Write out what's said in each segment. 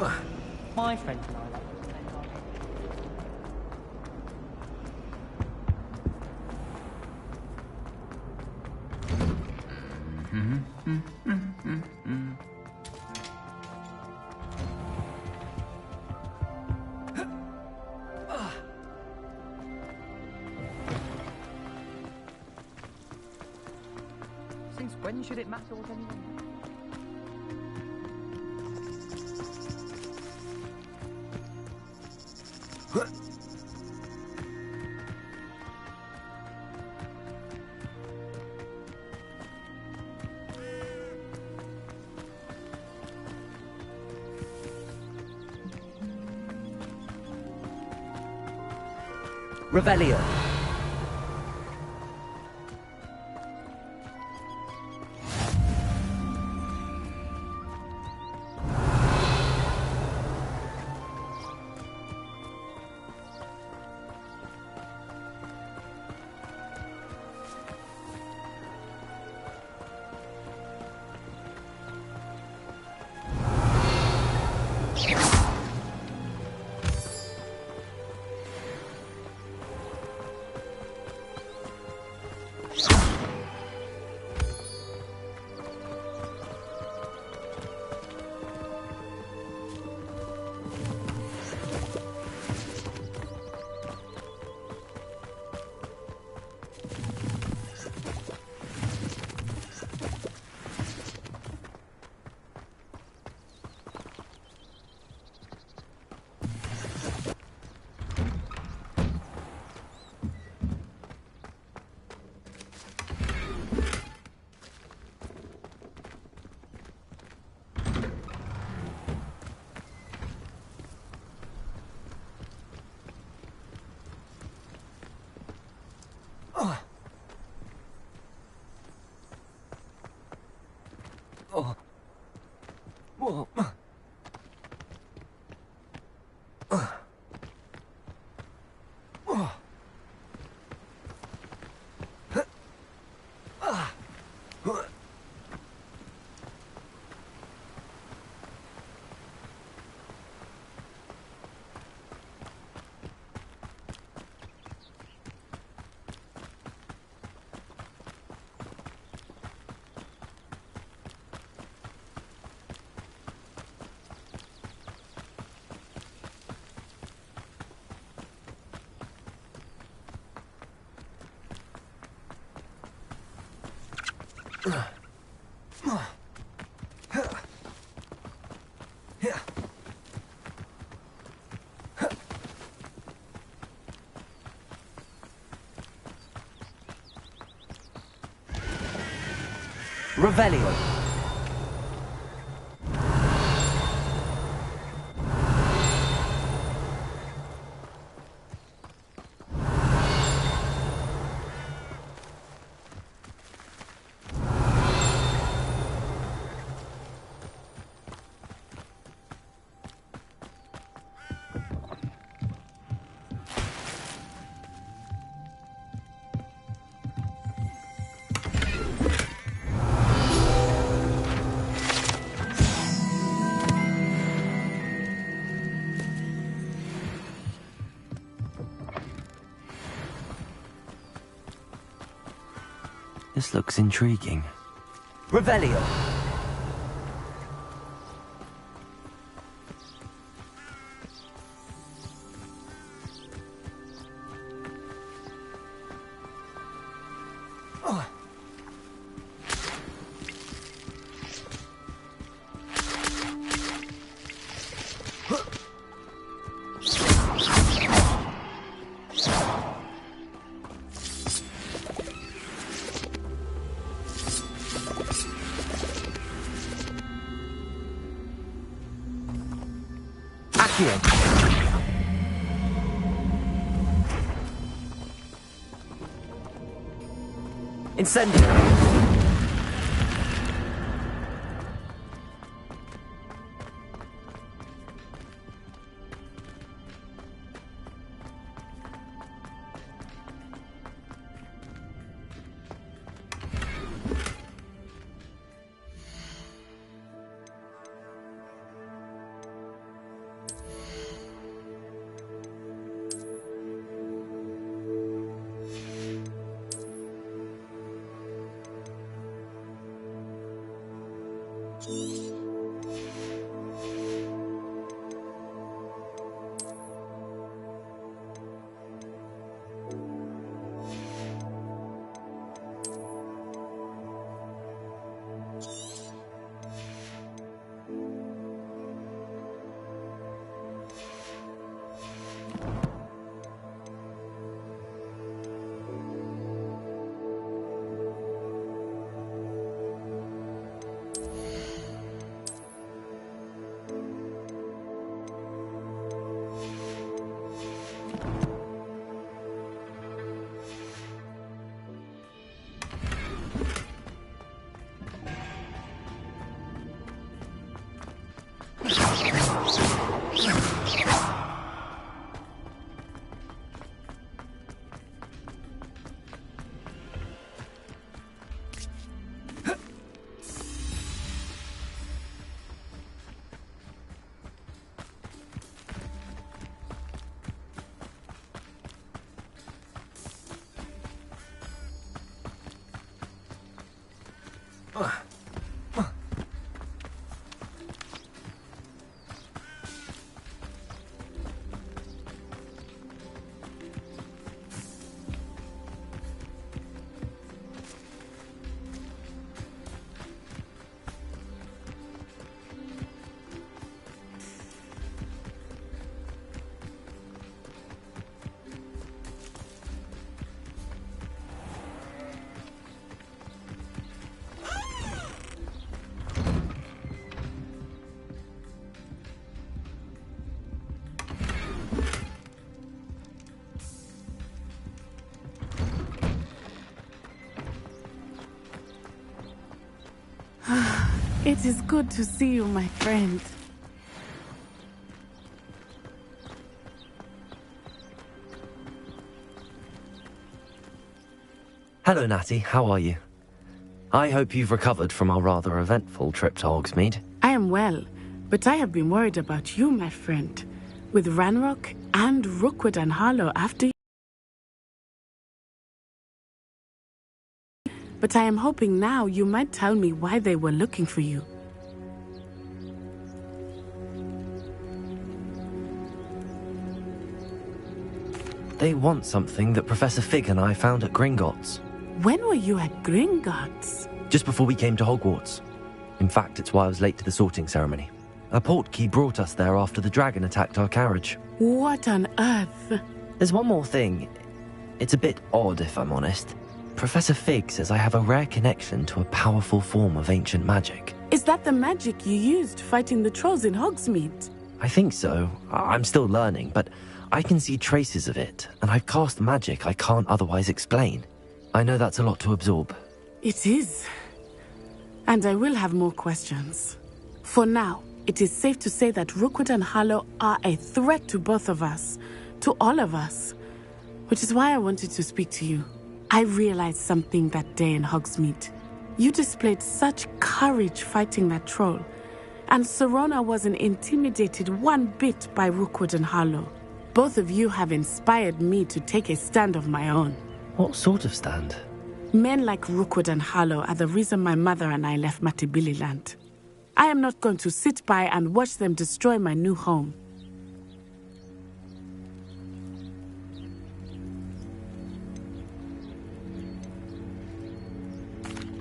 My friends and I like to spend our Since when should it matter what anyone does? Revelio. Revelio. This looks intriguing. Revelio. Incendio. It is good to see you, my friend. Hello, Natty. How are you? I hope you've recovered from our rather eventful trip to Hogsmeade. I am well, but I have been worried about you, my friend. With Ranrock and Rookwood and Harlow after you. But I am hoping now you might tell me why they were looking for you. They want something that Professor Fig and I found at Gringotts. When were you at Gringotts? Just before we came to Hogwarts. In fact, it's why I was late to the sorting ceremony. A portkey brought us there after the dragon attacked our carriage. What on earth? There's one more thing. It's a bit odd, if I'm honest. Professor Fig says I have a rare connection to a powerful form of ancient magic. Is that the magic you used fighting the trolls in Hogsmeade? I think so. I'm still learning, but I can see traces of it, and I've cast magic I can't otherwise explain. I know that's a lot to absorb. It is. And I will have more questions. For now, it is safe to say that Rookwood and Harlow are a threat to both of us, to all of us, which is why I wanted to speak to you. I realized something that day in Hogsmeade. You displayed such courage fighting that troll, and Sirona wasn't intimidated one bit by Rookwood and Harlow. Both of you have inspired me to take a stand of my own. What sort of stand? Men like Rookwood and Harlow are the reason my mother and I left Matabeleland. I am not going to sit by and watch them destroy my new home.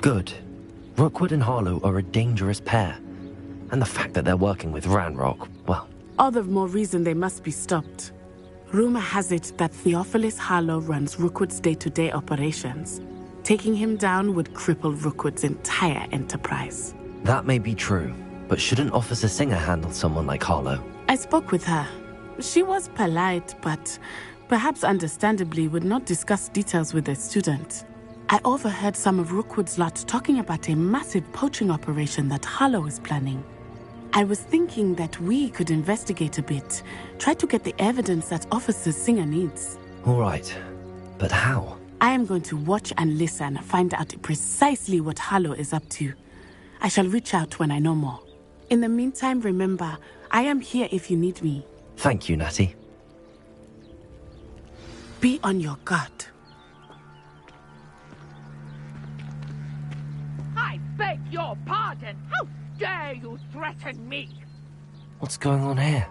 Good. Rookwood and Harlow are a dangerous pair. And the fact that they're working with Ranrock, well... All the more reason they must be stopped. Rumor has it that Theophilus Harlow runs Rookwood's day-to-day operations. Taking him down would cripple Rookwood's entire enterprise. That may be true, but shouldn't Officer Singer handle someone like Harlow? I spoke with her. She was polite, but perhaps understandably would not discuss details with a student. I overheard some of Rookwood's lot talking about a massive poaching operation that Harlow is planning. I was thinking that we could investigate a bit, try to get the evidence that Officer Singer needs. All right, but how? I am going to watch and listen, find out precisely what Harlow is up to. I shall reach out when I know more. In the meantime, remember, I am here if you need me. Thank you, Natty. Be on your guard. I beg your pardon. How dare you threaten me? What's going on here?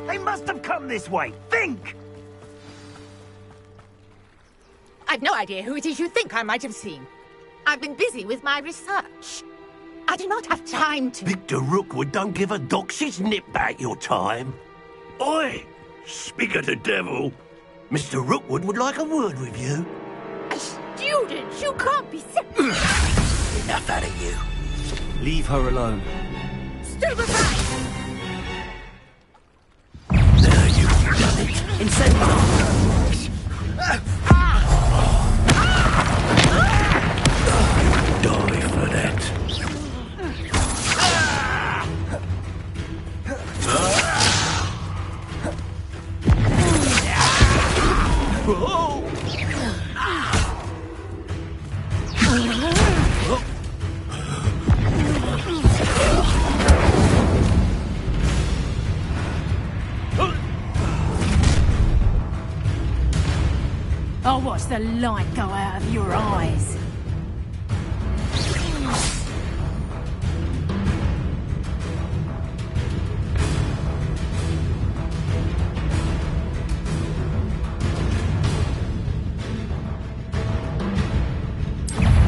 They must have come this way. Think! I've no idea who it is you think I might have seen. I've been busy with my research. I do not have time to... Victor Rookwood don't give a doxy's nip back your time. Oi! Speak of the devil. Mr. Rookwood would like a word with you. A student? You can't be... Enough out of you. Leave her alone. Stupefy! There you've done it. Incendio! Die for that. I'll watch the light go out of your eyes.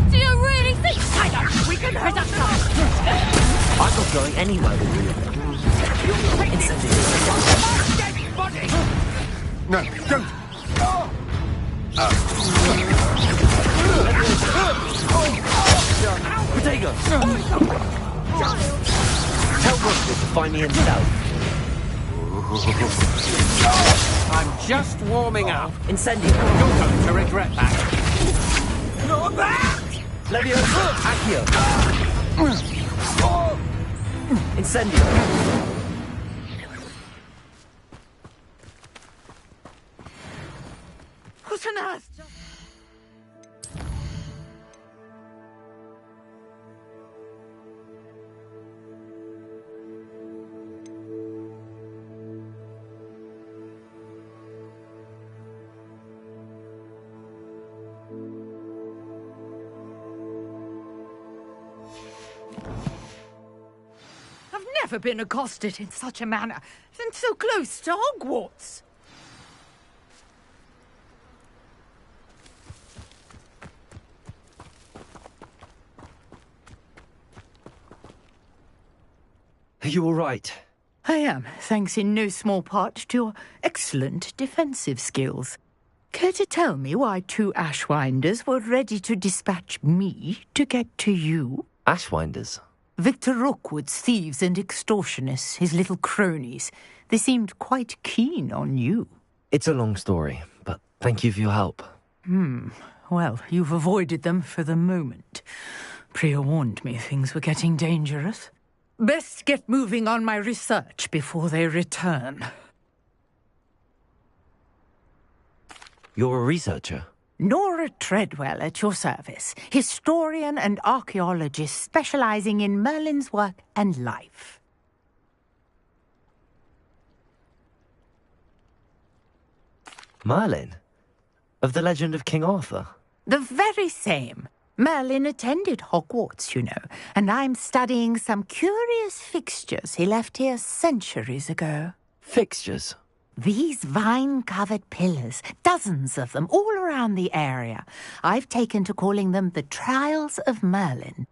Do you really think I don't think we can anywhere with you. No, don't! Protego! Tell Rookwood to find me himself. I'm just warming up. Incendio! You're going to regret that. Leviosa! Accio! Incendio! What on earth? I've never been accosted in such a manner, and so close to Hogwarts. Are you all right? I am, thanks in no small part to your excellent defensive skills. Care to tell me why 2 Ashwinders were ready to dispatch me to get to you? Ashwinders? Victor Rookwood's thieves and extortionists, his little cronies. They seemed quite keen on you. It's a long story, but thank you for your help. Well, you've avoided them for the moment. Priya warned me things were getting dangerous. Best get moving on my research before they return. You're a researcher? Nora Treadwell at your service, historian and archaeologist specializing in Merlin's work and life. Merlin? Of the legend of King Arthur? The very same. Merlin attended Hogwarts, you know, and I'm studying some curious fixtures he left here centuries ago. Fixtures? These vine-covered pillars, dozens of them, all around the area. I've taken to calling them the Trials of Merlin.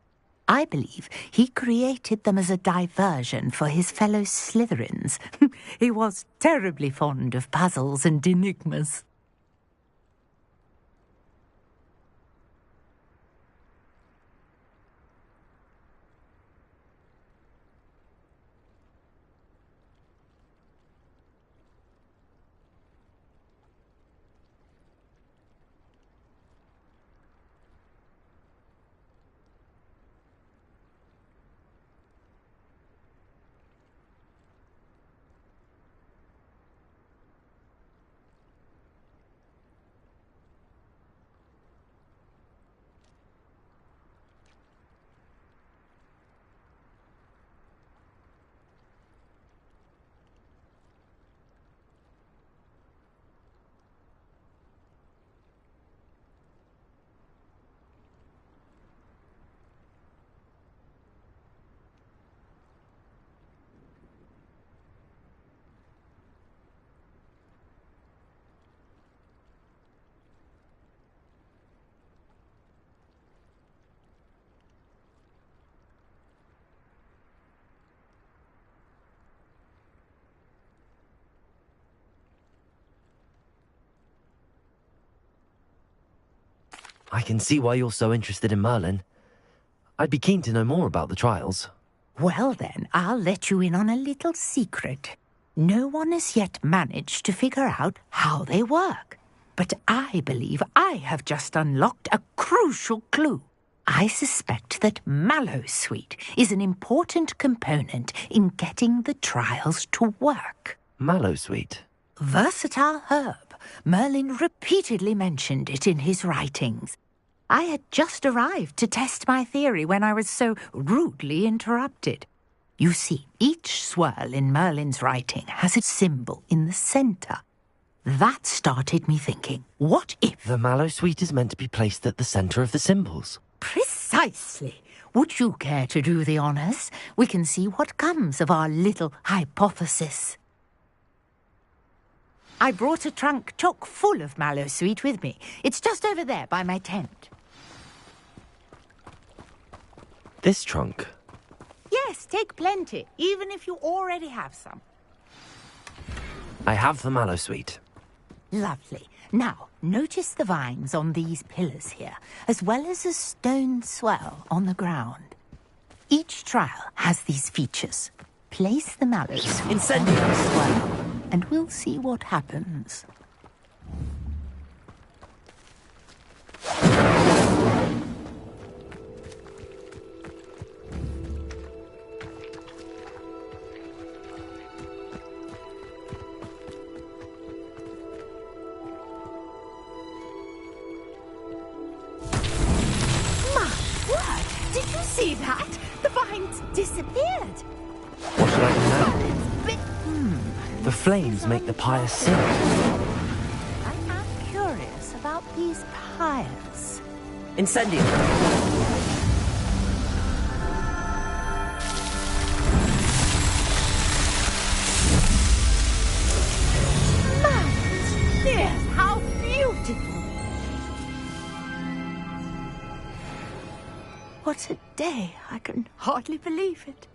I believe he created them as a diversion for his fellow Slytherins. He was terribly fond of puzzles and enigmas. I can see why you're so interested in Merlin. I'd be keen to know more about the trials. Well then, I'll let you in on a little secret. No one has yet managed to figure out how they work. But I believe I have just unlocked a crucial clue. I suspect that Mallowsweet is an important component in getting the trials to work. Mallowsweet? Versatile herb. Merlin repeatedly mentioned it in his writings. I had just arrived to test my theory when I was so rudely interrupted. You see, each swirl in Merlin's writing has a symbol in the centre. That started me thinking, what if... The Mallowsweet is meant to be placed at the centre of the symbols. Precisely. Would you care to do the honours? We can see what comes of our little hypothesis. I brought a trunk chock full of Mallowsweet with me. It's just over there by my tent. This trunk? Yes, take plenty, even if you already have some. I have the mallow sweet. Lovely. Now, notice the vines on these pillars here, as well as a stone swell on the ground. Each trial has these features. Place the mallows Incendio! on the swell, and we'll see what happens. Did you see that? The vines disappeared. What should I do now? The flames make the pyre sing. I am curious about these pyres. Incendio! Yes, how beautiful! What a day! I can hardly believe it.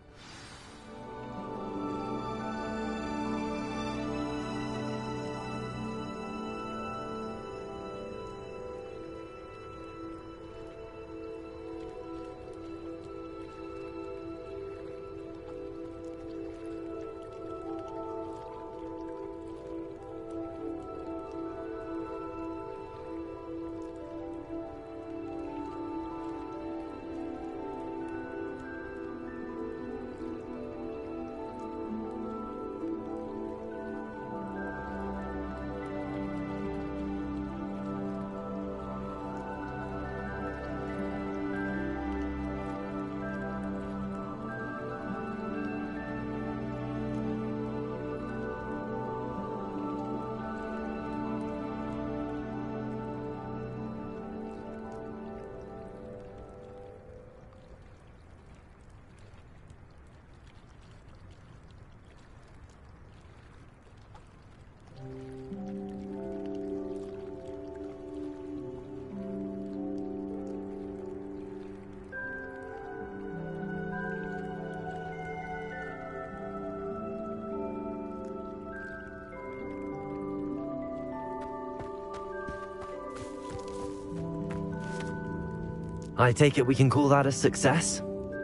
I take it we can call that a success?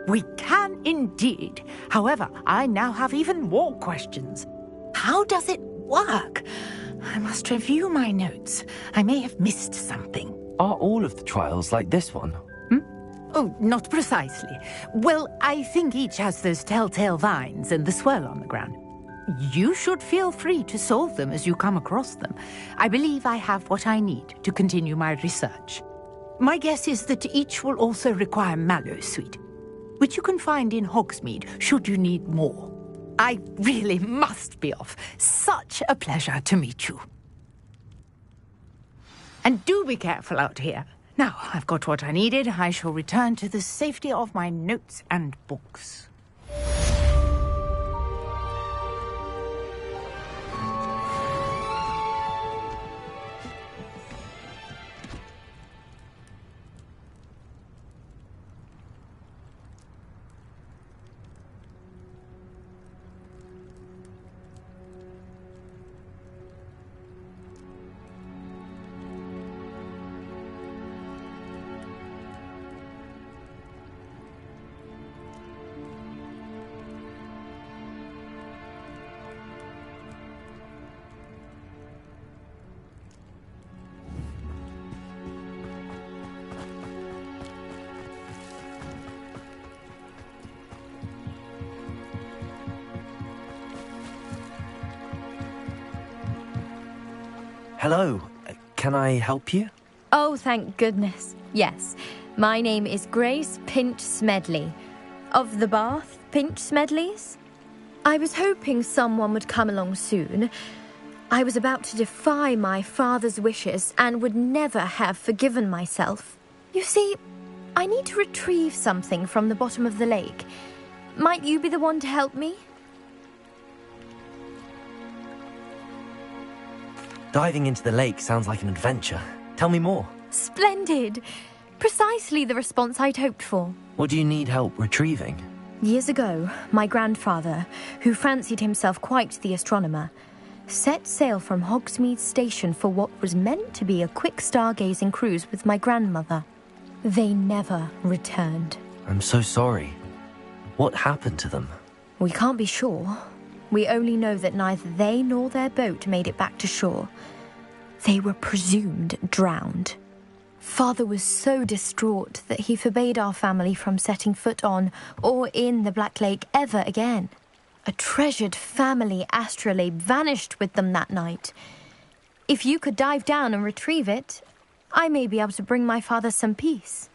We can indeed. However, I now have even more questions. How does it work? I must review my notes. I may have missed something. Are all of the trials like this one? Oh, not precisely. Well, I think each has those telltale vines and the swirl on the ground. You should feel free to solve them as you come across them. I believe I have what I need to continue my research. My guess is that each will also require mallow sweet, which you can find in Hogsmeade should you need more. I really must be off. Such a pleasure to meet you. And do be careful out here. Now, I've got what I needed. I shall return to the safety of my notes and books. Hello. Can I help you? Oh, thank goodness. Yes. My name is Grace Pinch Smedley. Of the Bath Pinch Smedleys? I was hoping someone would come along soon. I was about to defy my father's wishes and would never have forgiven myself. You see, I need to retrieve something from the bottom of the lake. Might you be the one to help me? Diving into the lake sounds like an adventure. Tell me more. Splendid! Precisely the response I'd hoped for. What do you need help retrieving? Years ago, my grandfather, who fancied himself quite the astronomer, set sail from Hogsmeade Station for what was meant to be a quick stargazing cruise with my grandmother. They never returned. I'm so sorry. What happened to them? We can't be sure. We only know that neither they nor their boat made it back to shore. They were presumed drowned. Father was so distraught that he forbade our family from setting foot on or in the Black Lake ever again. A treasured family astrolabe vanished with them that night. If you could dive down and retrieve it, I may be able to bring my father some peace.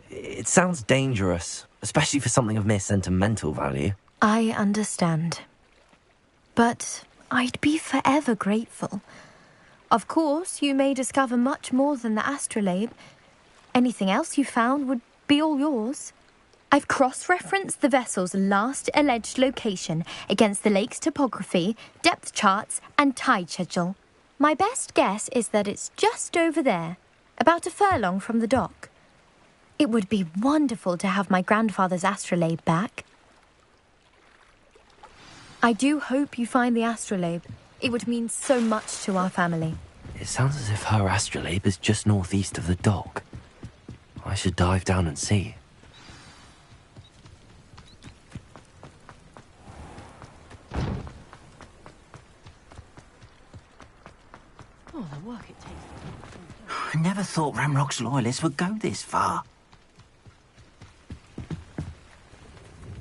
It sounds dangerous, especially for something of mere sentimental value. I understand. But I'd be forever grateful. Of course, you may discover much more than the astrolabe. Anything else you found would be all yours. I've cross-referenced the vessel's last alleged location against the lake's topography, depth charts, and tide schedule. My best guess is that it's just over there, about a furlong from the dock. It would be wonderful to have my grandfather's astrolabe back. I do hope you find the astrolabe. It would mean so much to our family. It sounds as if her astrolabe is just northeast of the dock. I should dive down and see. Oh, the work it takes. I never thought Ranrock's loyalists would go this far.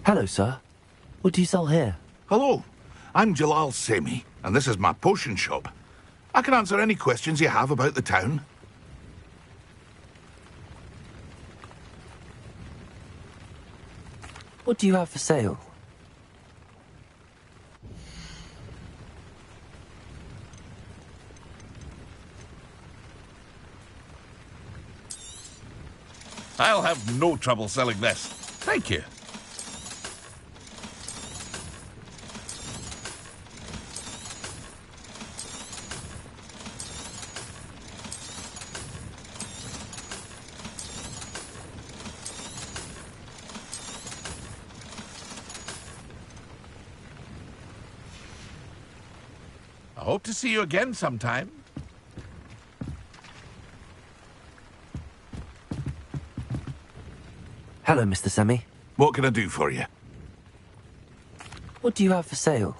Hello, sir. What do you sell here? Hello, I'm Jalal Semi, and this is my potion shop. I can answer any questions you have about the town. What do you have for sale? I'll have no trouble selling this. Thank you. I hope to see you again sometime. Hello, Mr. Semi. What can I do for you? What do you have for sale?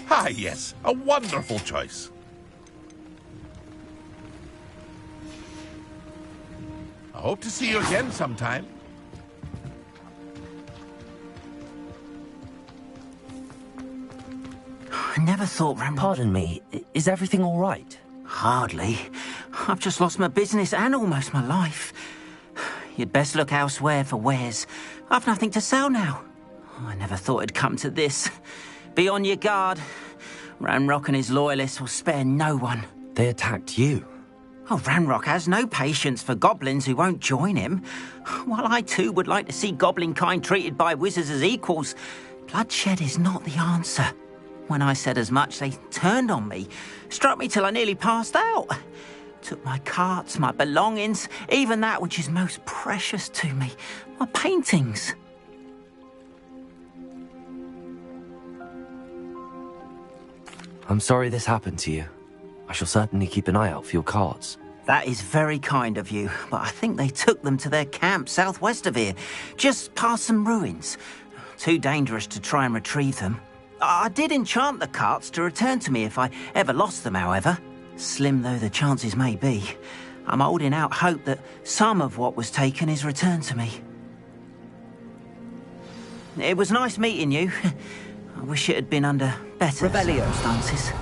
Ah, yes, a wonderful choice. I hope to see you again sometime. I never thought Ranrock... Pardon me, is everything all right? Hardly. I've just lost my business and almost my life. You'd best look elsewhere for wares. I've nothing to sell now. I never thought it'd come to this. Be on your guard. Ranrock and his loyalists will spare no one. They attacked you. Oh, Ranrock has no patience for goblins who won't join him. While I too would like to see goblin kind treated by wizards as equals, bloodshed is not the answer. When I said as much, they turned on me, struck me till I nearly passed out. Took my carts, my belongings, even that which is most precious to me, my paintings. I'm sorry this happened to you. I shall certainly keep an eye out for your carts. That is very kind of you, but I think they took them to their camp southwest of here, just past some ruins. Too dangerous to try and retrieve them. I did enchant the carts to return to me if I ever lost them, however. Slim though the chances may be, I'm holding out hope that some of what was taken is returned to me. It was nice meeting you. I wish it had been under better circumstances.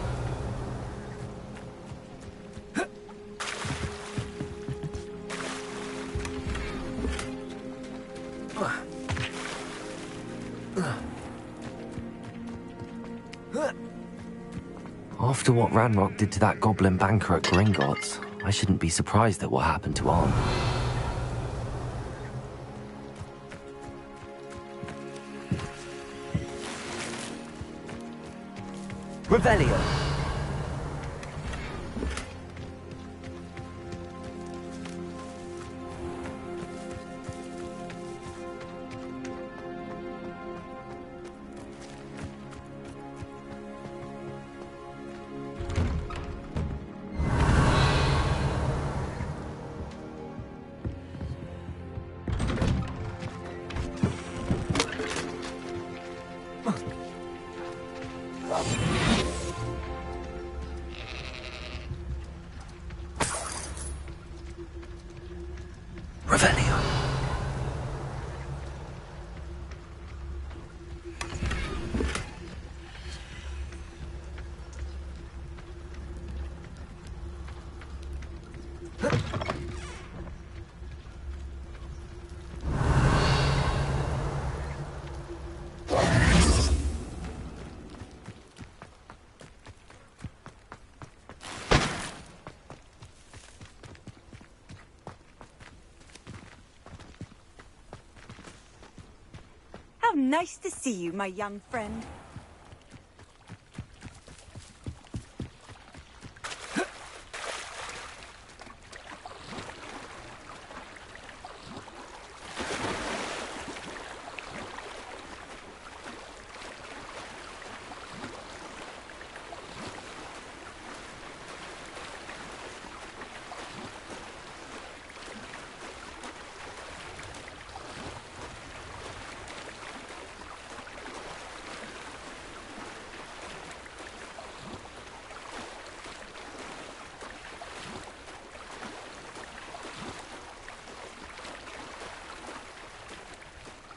After what Ranrock did to that goblin banker at Gringotts, I shouldn't be surprised at what happened to Arn. Revelio. Revelio. How nice to see you, my young friend.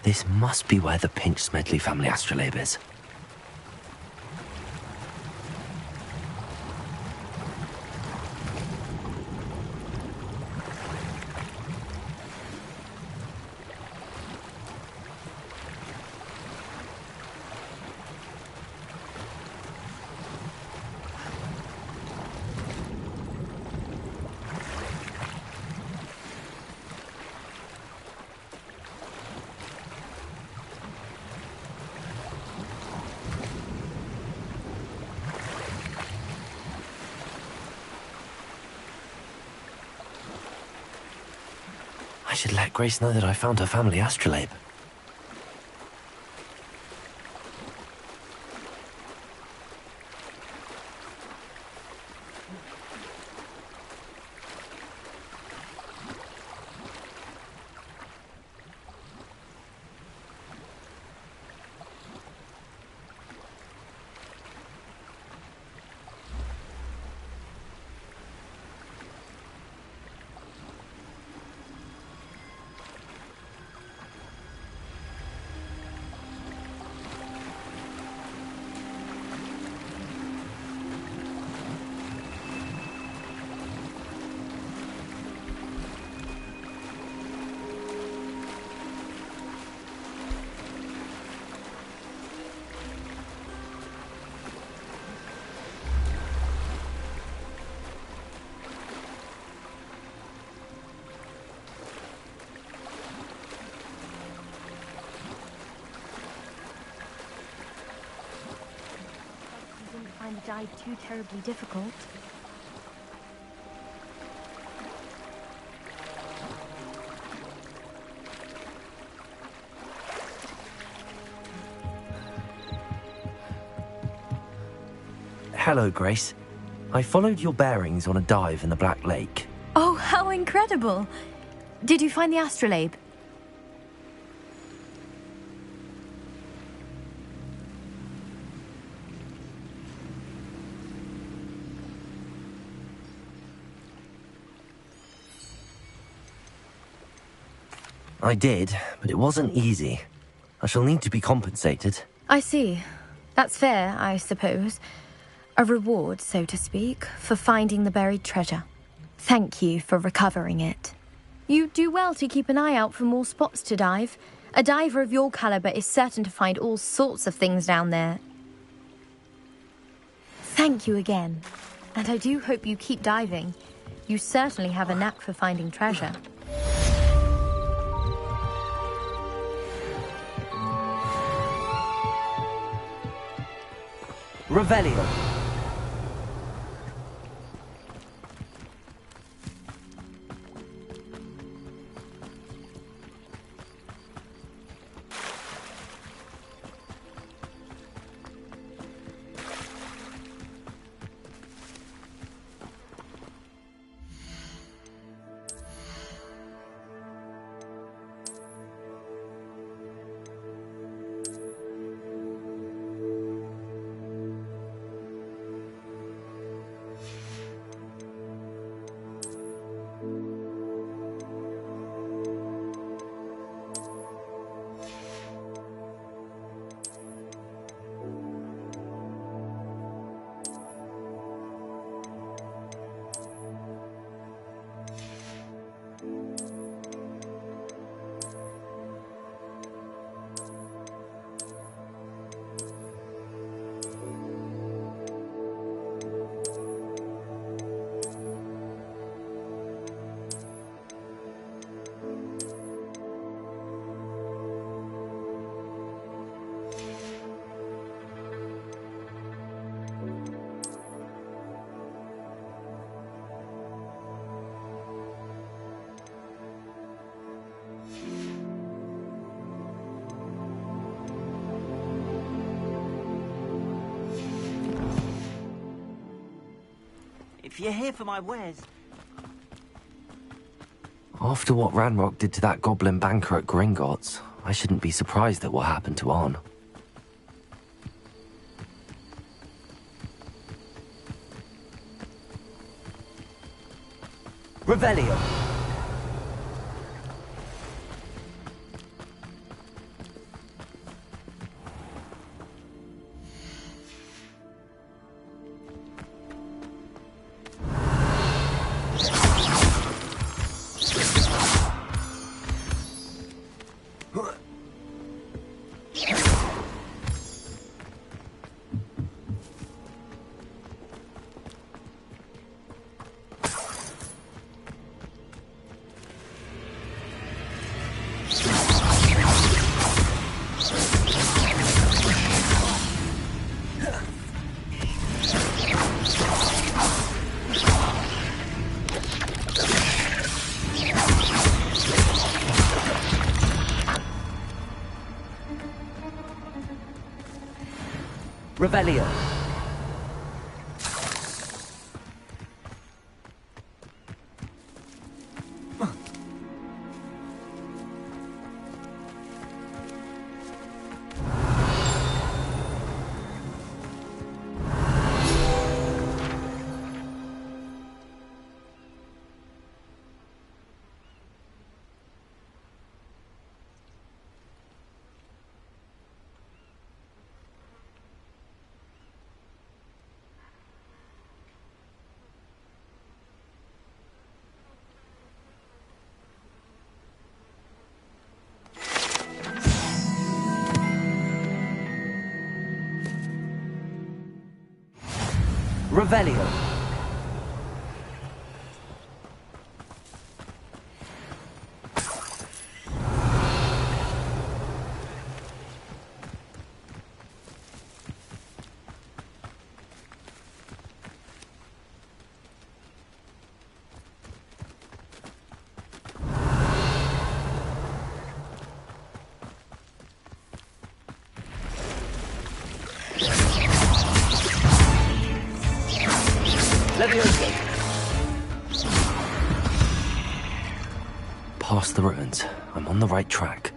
This must be where the Pinch Smedley family astrolabe is. I should let Grace know that I found her family astrolabe. Find the dive too terribly difficult. Hello, Grace. I followed your bearings on a dive in the Black Lake. Oh, how incredible! Did you find the astrolabe? I did, but it wasn't easy. I shall need to be compensated. I see. That's fair, I suppose. A reward, so to speak, for finding the buried treasure. Thank you for recovering it. You do well to keep an eye out for more spots to dive. A diver of your caliber is certain to find all sorts of things down there. Thank you again. And I do hope you keep diving. You certainly have a knack for finding treasure. Revelio. If you're here for my wares... After what Ranrock did to that goblin banker at Gringotts, I shouldn't be surprised at what happened to Arn. Revelio. Revelio. Revelio. Past the ruins. I'm on the right track.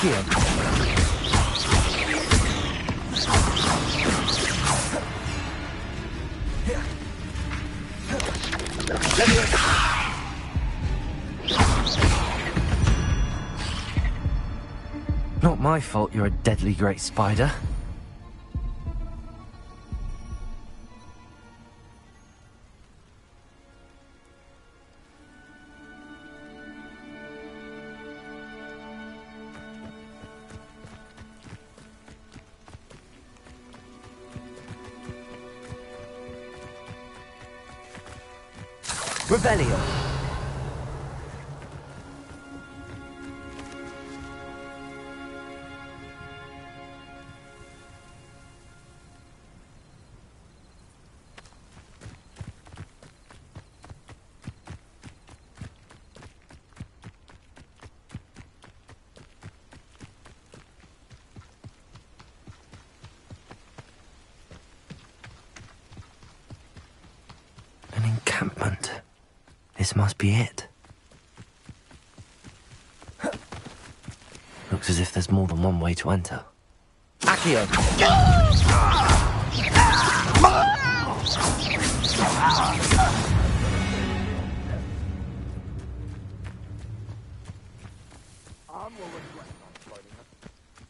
Accio. Not my fault you're a deadly great spider. Revelio. An encampment. This must be it. Looks as if there's more than one way to enter. Accio.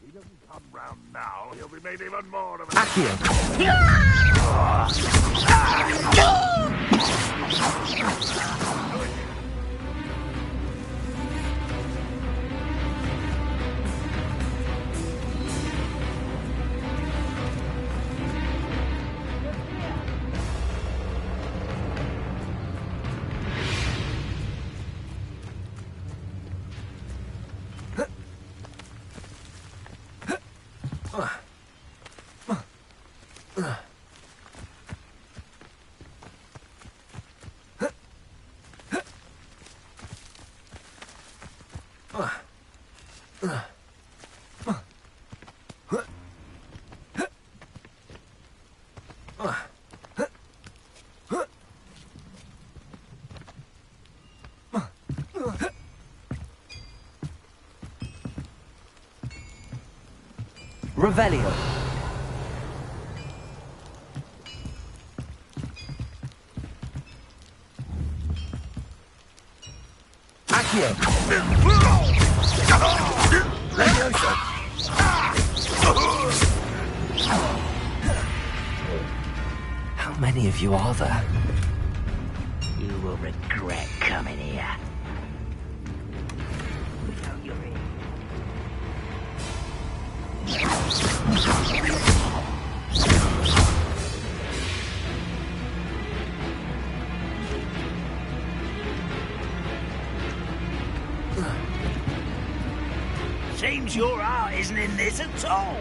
He doesn't come round now, he'll be made even more of Revelio. Accio. How many of you are there? You will regret coming here. Without your ear. Seems your heart isn't in this at all.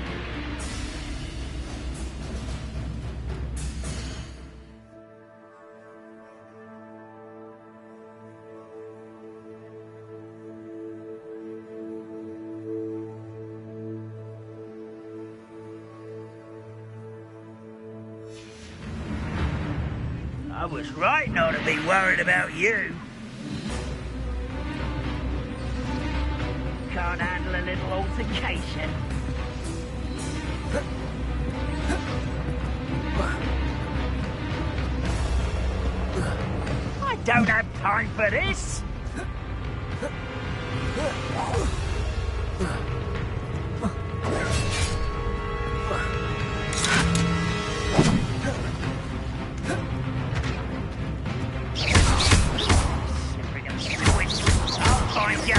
I was right not to be worried about you. Can't handle a little altercation. I don't have time for this. I'll find you.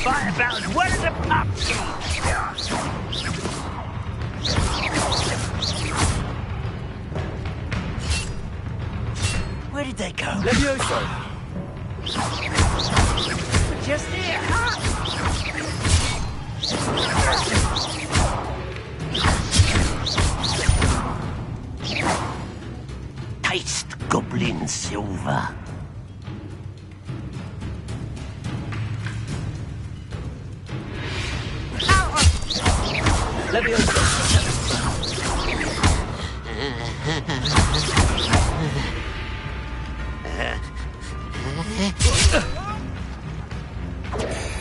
Fight about as well as a pumpkin. Where did they go? Levioso. Just here, huh? Taste goblin silver. Out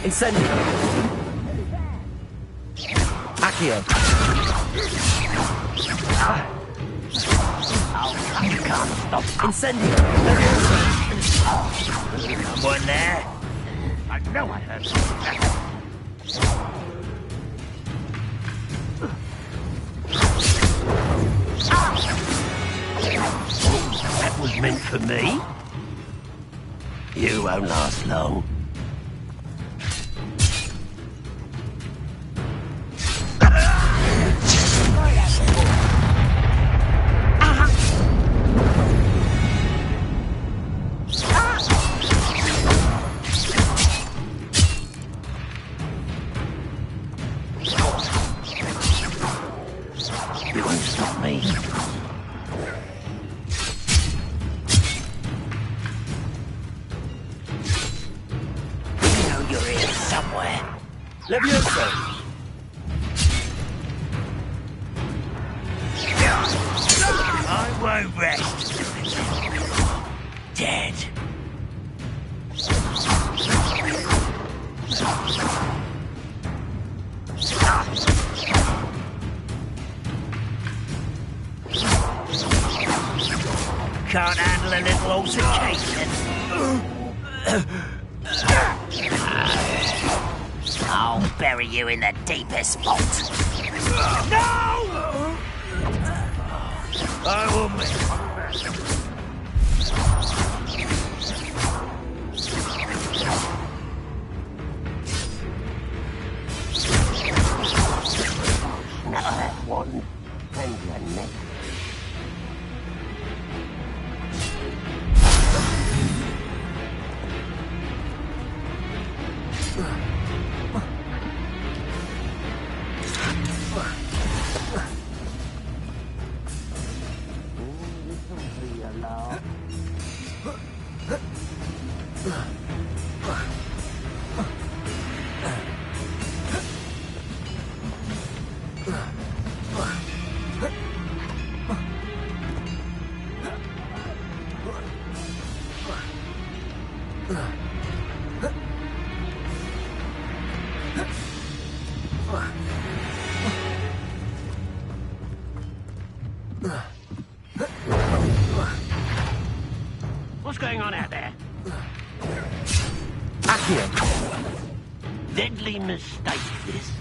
Incendio. Accio. You can't stop. Incendio. Someone there? I know I heard something. That was meant for me. You won't last long. You won't stop me. You know you're here somewhere. Levioso. I won't rest. Dead. Can't handle a little altercation. I'll bury you in the deepest spot. No! I will make now that one and your neck. What's going on out there? Accio. Deadly mistake, this.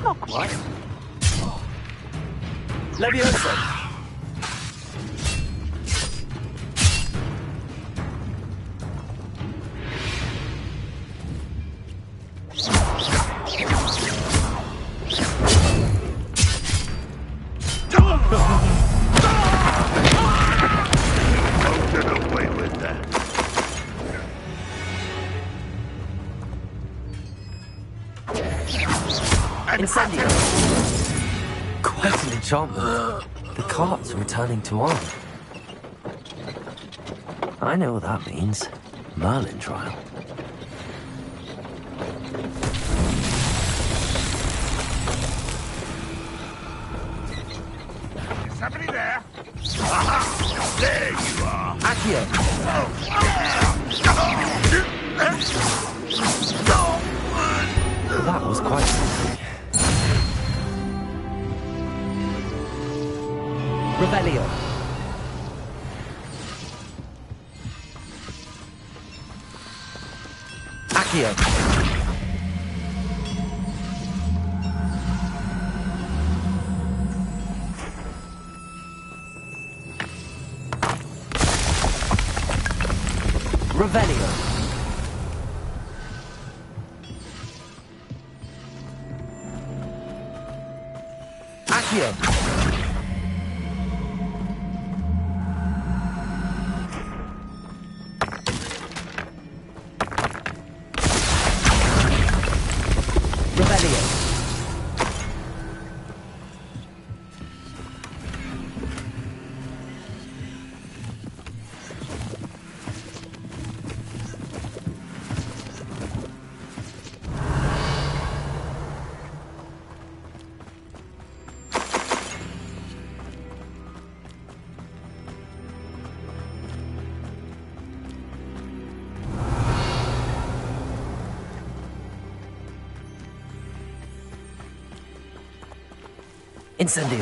Not quite. Levioso. Incendio. Quite an enchantment. The cart's returning to arm. I know what that means. Merlin trial. Is somebody there? Aha! There you are! Accio. That was quite something. Revelio. Accio. Revelio. Accio. Incendio.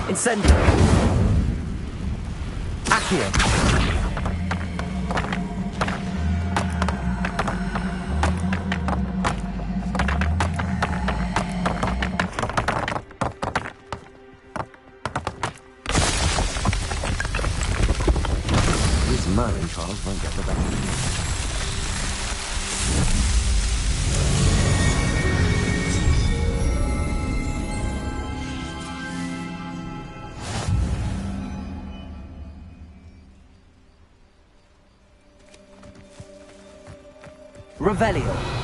Incendio. Accio. Merlin trials won't get the best of me. Revelio.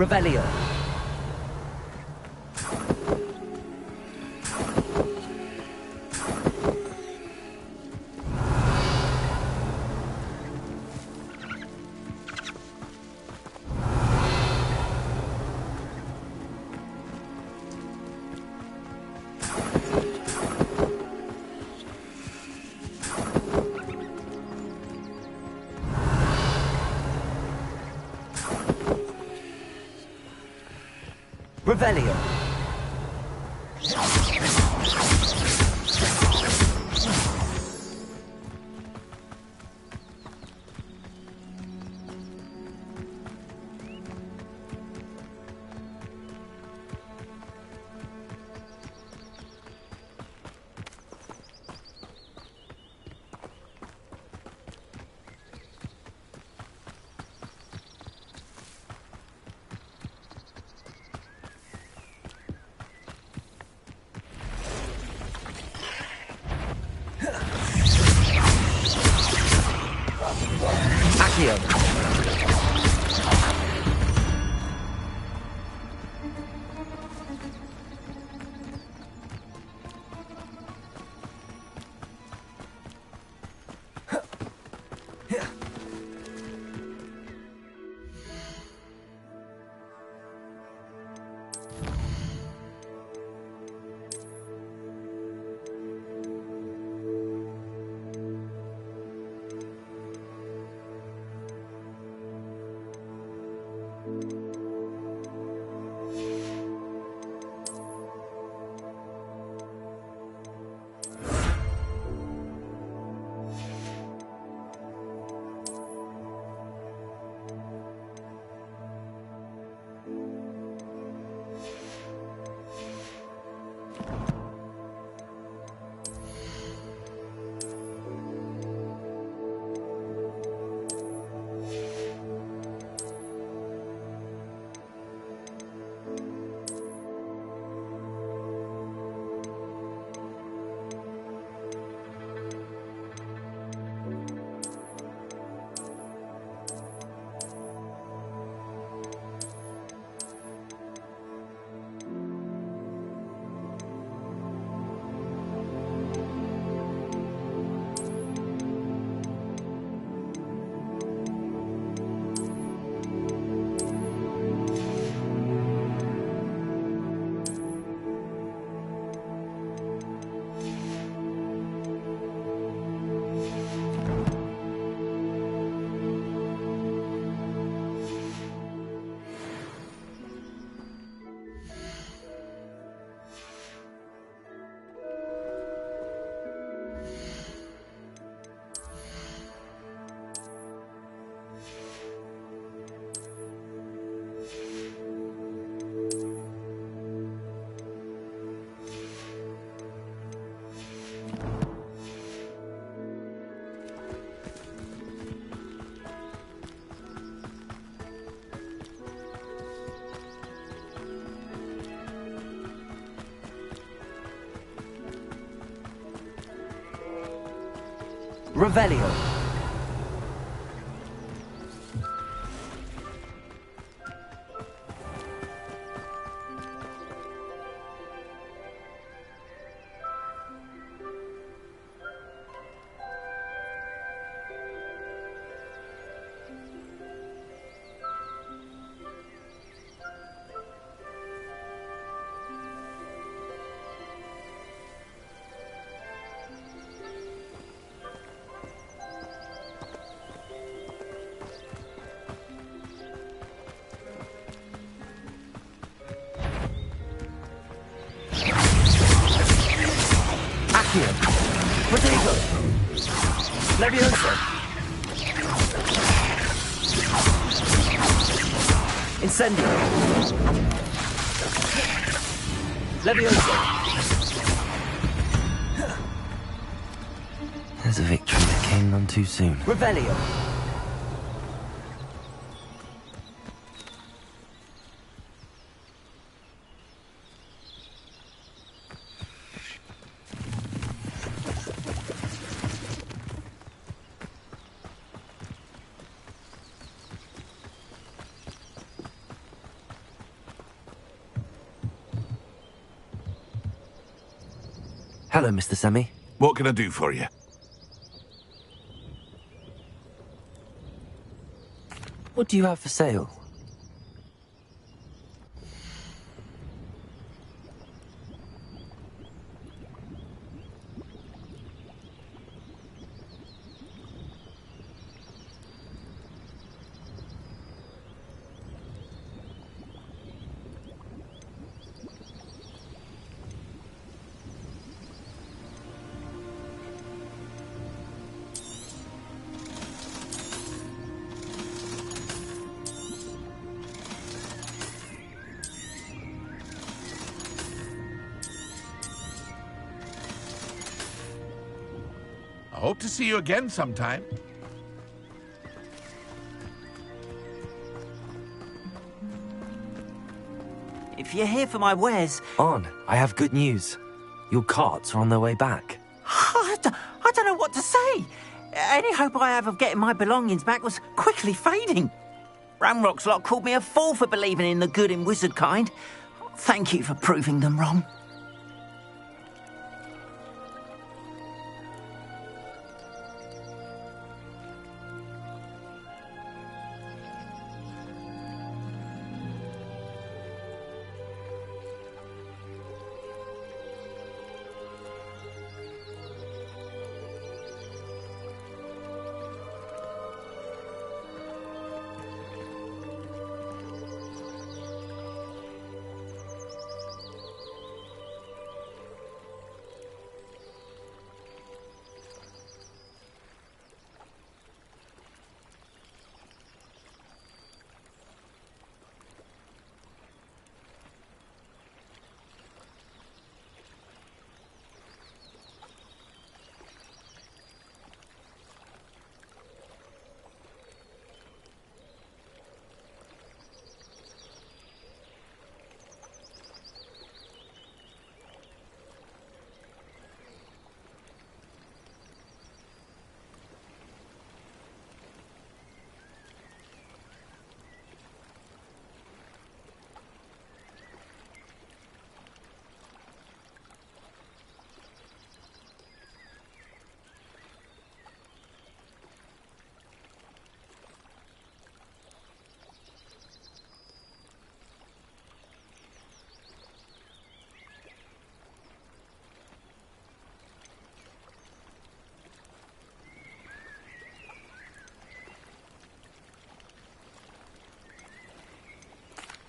Revelio. Revelio. Revelio. Accio. Potato. Leviosa. Incendio. Leviosa. There's a victory that came none too soon. Revelio. Hello, Mr. Semi. What can I do for you? What do you have for sale? I hope to see you again sometime. If you're here for my wares... On, I have good news. Your carts are on their way back. I don't know what to say. Any hope I have of getting my belongings back was quickly fading. Ramrock's lot called me a fool for believing in the good in wizard kind. Thank you for proving them wrong.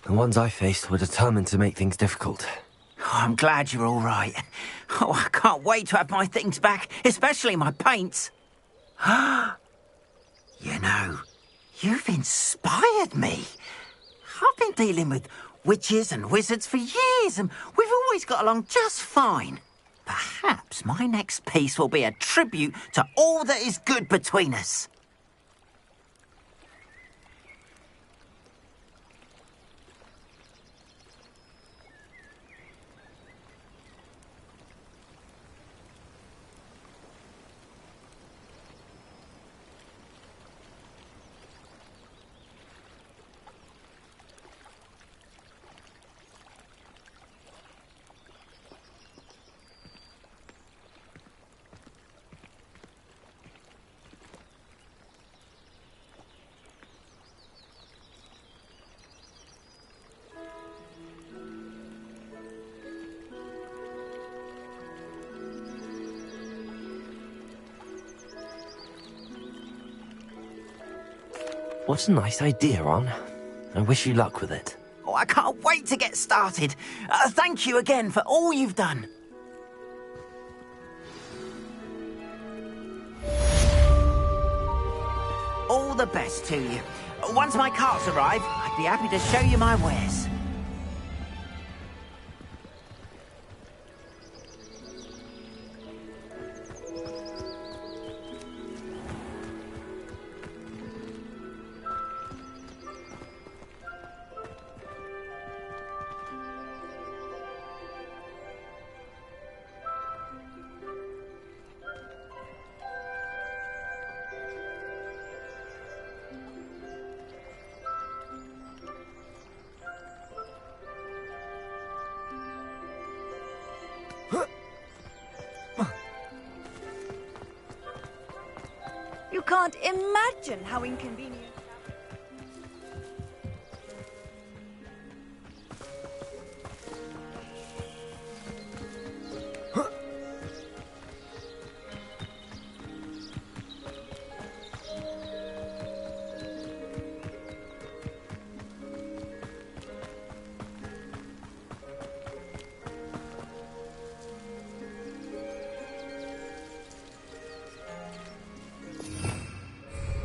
The ones I faced were determined to make things difficult. Oh, I'm glad you're all right. Oh, I can't wait to have my things back, especially my paints. You know, you've inspired me. I've been dealing with witches and wizards for years, and we've always got along just fine. Perhaps my next piece will be a tribute to all that is good between us. What a nice idea, Ron. I wish you luck with it. Oh, I can't wait to get started. Thank you again for all you've done. All the best to you. Once my carts arrive, I'd be happy to show you my wares. You can't imagine how inconvenient.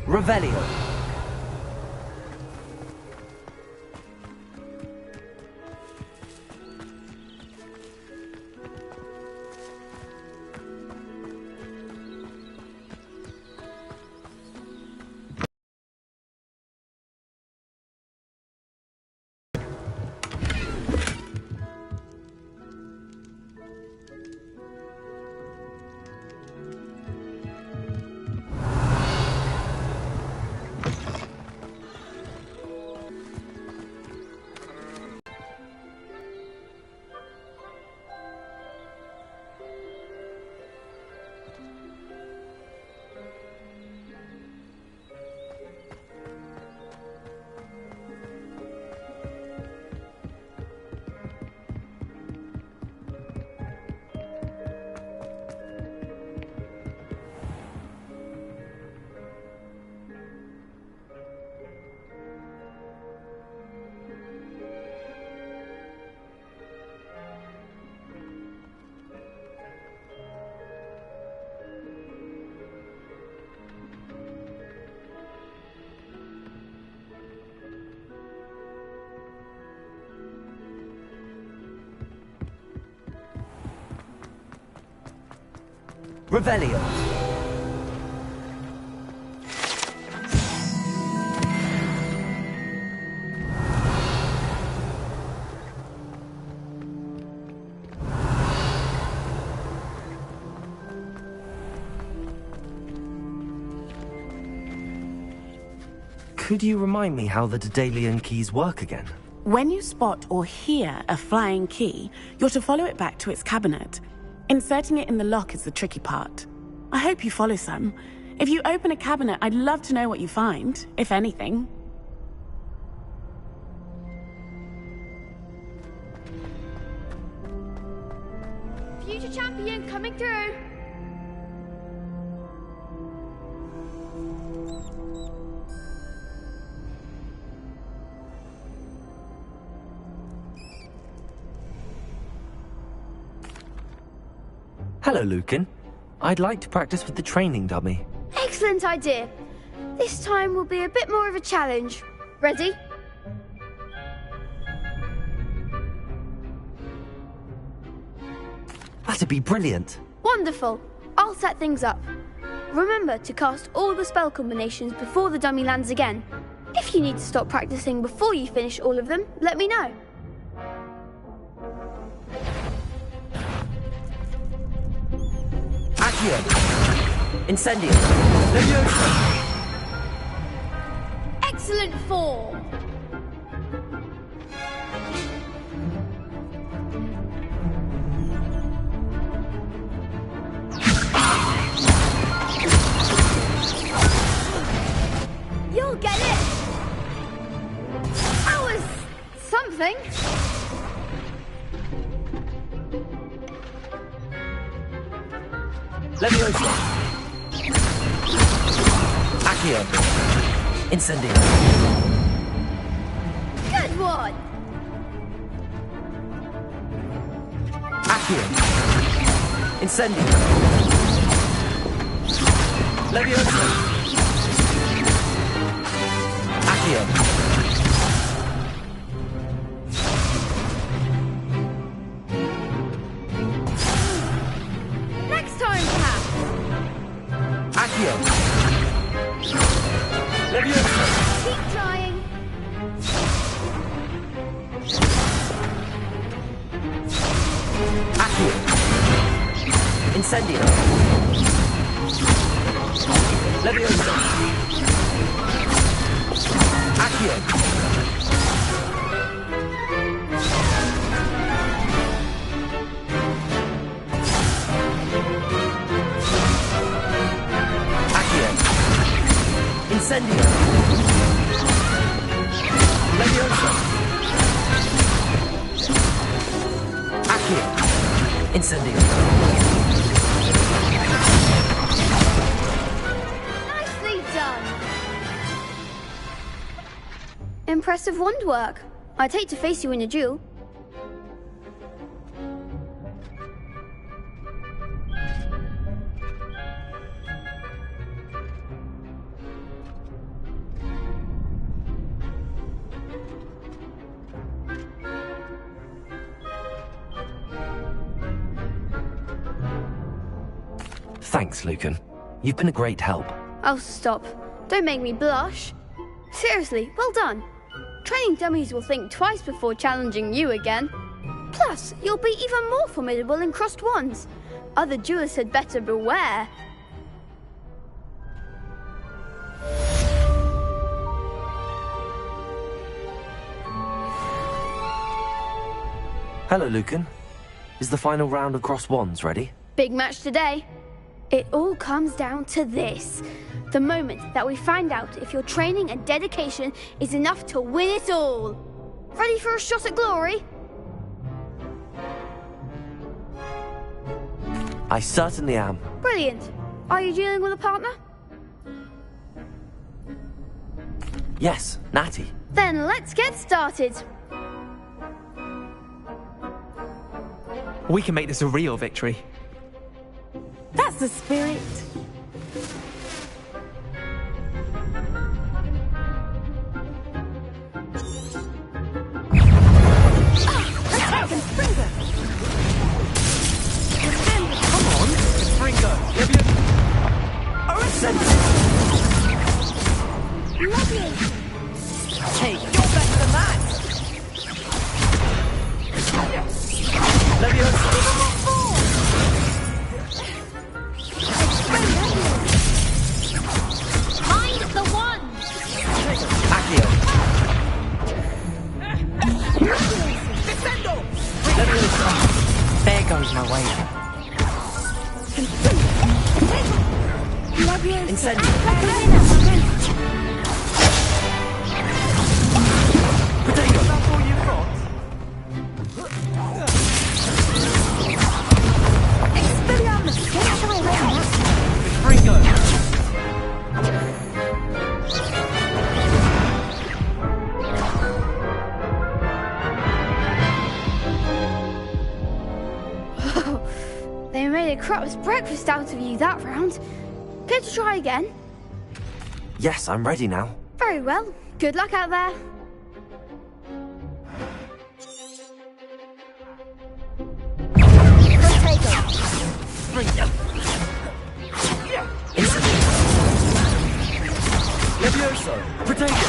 Revelio. Revelio. Could you remind me how the Daedalian keys work again? When you spot or hear a flying key, you're to follow it back to its cabinet. Inserting it in the lock is the tricky part. I hope you follow some. If you open a cabinet, I'd love to know what you find, if anything. Future champion coming through. Hello, Lucan. I'd like to practice with the training dummy. Excellent idea. This time will be a bit more of a challenge. Ready? That'd be brilliant. Wonderful. I'll set things up. Remember to cast all the spell combinations before the dummy lands again. If you need to stop practicing before you finish all of them, let me know. Accio. Incendio. Leviosa. Excellent form. You'll get it. That was something. Leviosa. Accio. Incendio. Good one! Accio. Incendio. Levioso. Accio. Next time, perhaps. Accio. Levioso. Keep trying. Accio. Incendio. Levioso. Accio. Accio. Incendio. Levioso. Accio. Incendio. Nicely done. Impressive wand work. I'd hate to face you in a duel. Thanks, Lucan. You've been a great help. Oh, stop. Don't make me blush. Seriously, well done. Training dummies will think twice before challenging you again. Plus, you'll be even more formidable in crossed wands. Other duelists had better beware. Hello, Lucan. Is the final round of Crossed Wands ready? Big match today. It all comes down to this. The moment that we find out if your training and dedication is enough to win it all. Ready for a shot at glory? I certainly am. Brilliant. Are you dealing with a partner? Yes, Natty. Then let's get started. We can make this a real victory. That's the spirit. Come on, Springo. Lovely. Hey, you're better than that! Levioso. Mind the one. Accio. Defendo! Levioso. There goes my wager. Incendio. Potato. That's all you've got? Springo. They made a crap's breakfast out of you that round. Care to try again? Yes, I'm ready now. Very well. Good luck out there. Levioso. Potato.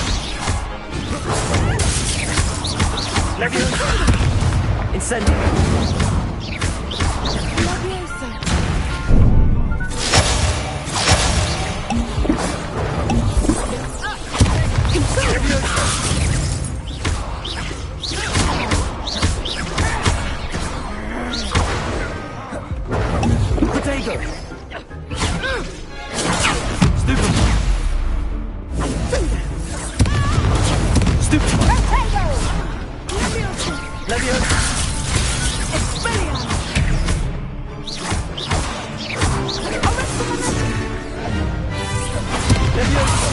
Levioso. Incendio. Potato. Stupid. Stupid. Levioso. Levioso.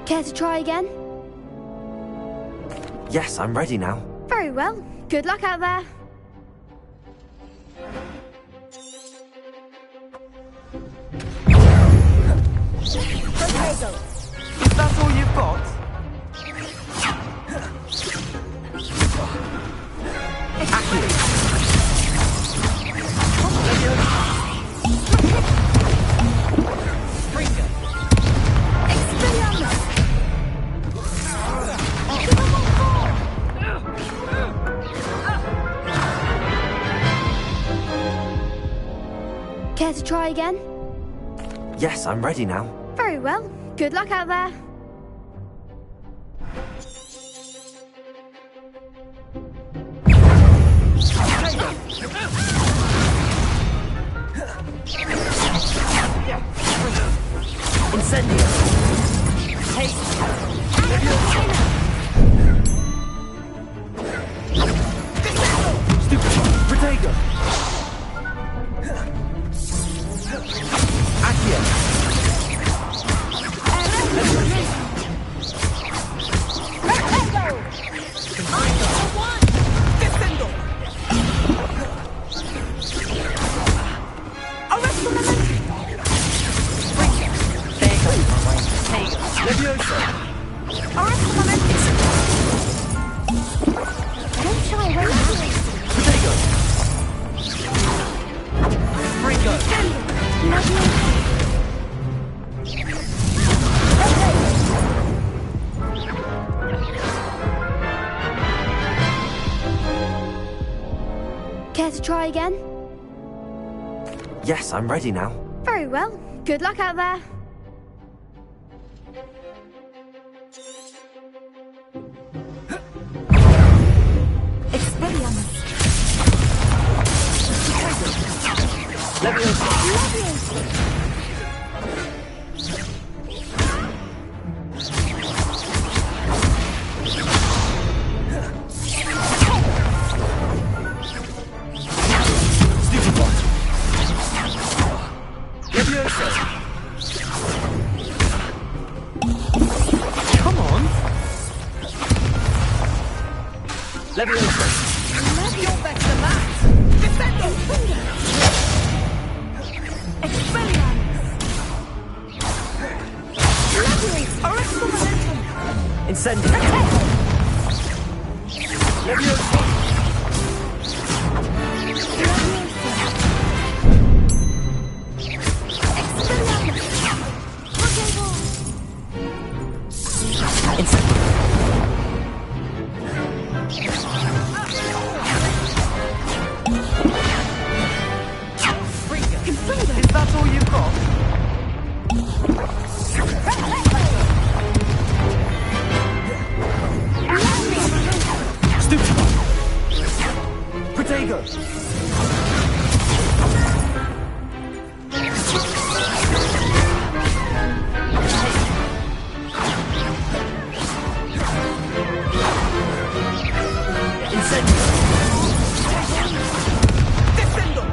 Care to try again? Yes, I'm ready now. Very well. Good luck out there. Is that all you've got? Care to try again? Yes, I'm ready now. Very well. Good luck out there. Incendio. Hey. Stupefy. Protego. Accio. Levioso. Don't shy away. Protego. Fringo. Care to try again? Yes, I'm ready now. Very well. Good luck out there. Come on. Levioso. You're better than that. Defendo. Incendio. Levioso. Is that all you've got? Stupefy. Protego. Incendio. Descendo.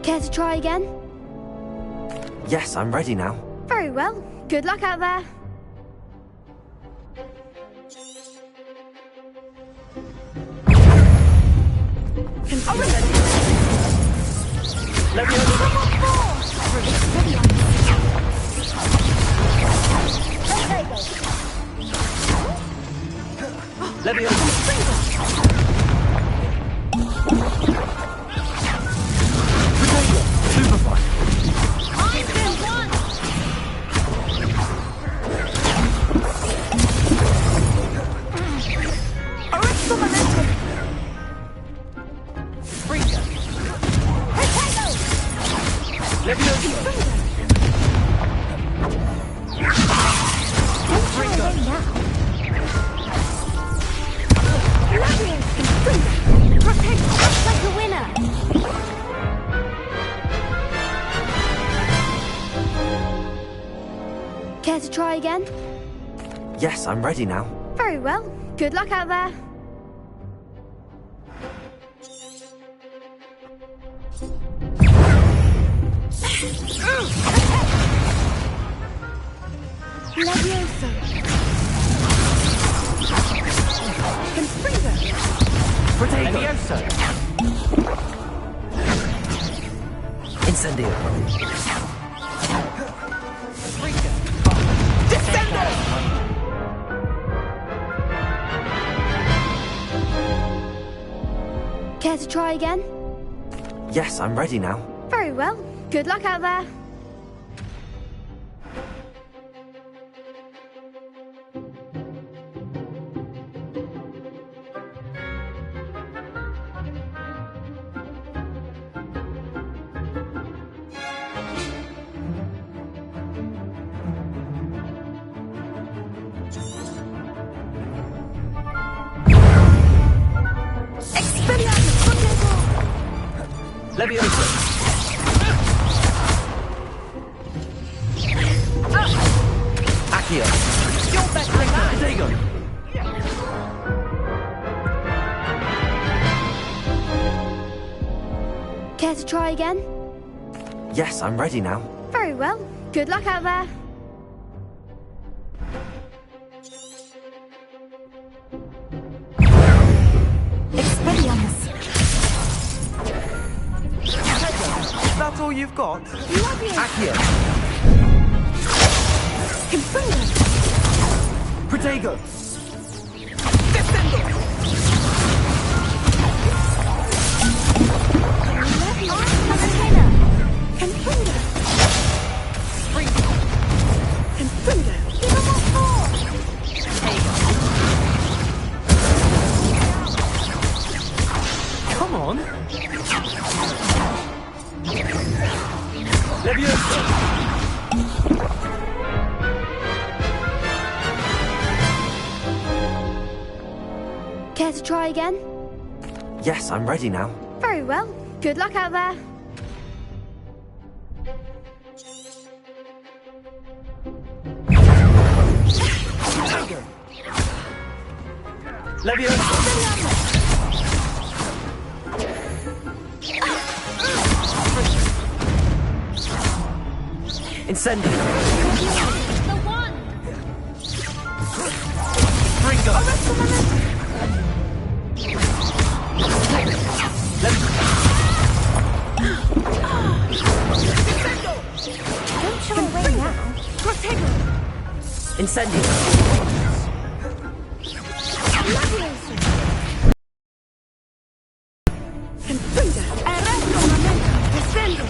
Care to try again? Yes, I'm ready now. Very well. Good luck out there. Superfly. I've been Don't try away now. Protect us like a winner. Care to try again? Yes, I'm ready now. Very well. Good luck out there. Levioso. Confringo. Levioso. Incendio. Descendo! Care to try again? Yes, I'm ready now. Very well. Good luck out there. Levioso. Accio. You're better than that. Dagon. Care to try again? Yes, I'm ready now. Very well. Good luck out there. Expelliarmus. That's all you've got? Accio. Confringo. Protego. Descendo! Confringo. Confringo. Come on. Levioso. Care to try again? Yes, I'm ready now. Very well. Good luck out there. Levioso. Incendio. The one. Ringo. Don't show away now. Protego! Incendio. Levioso. Confringo. Arresto momento. Descendo.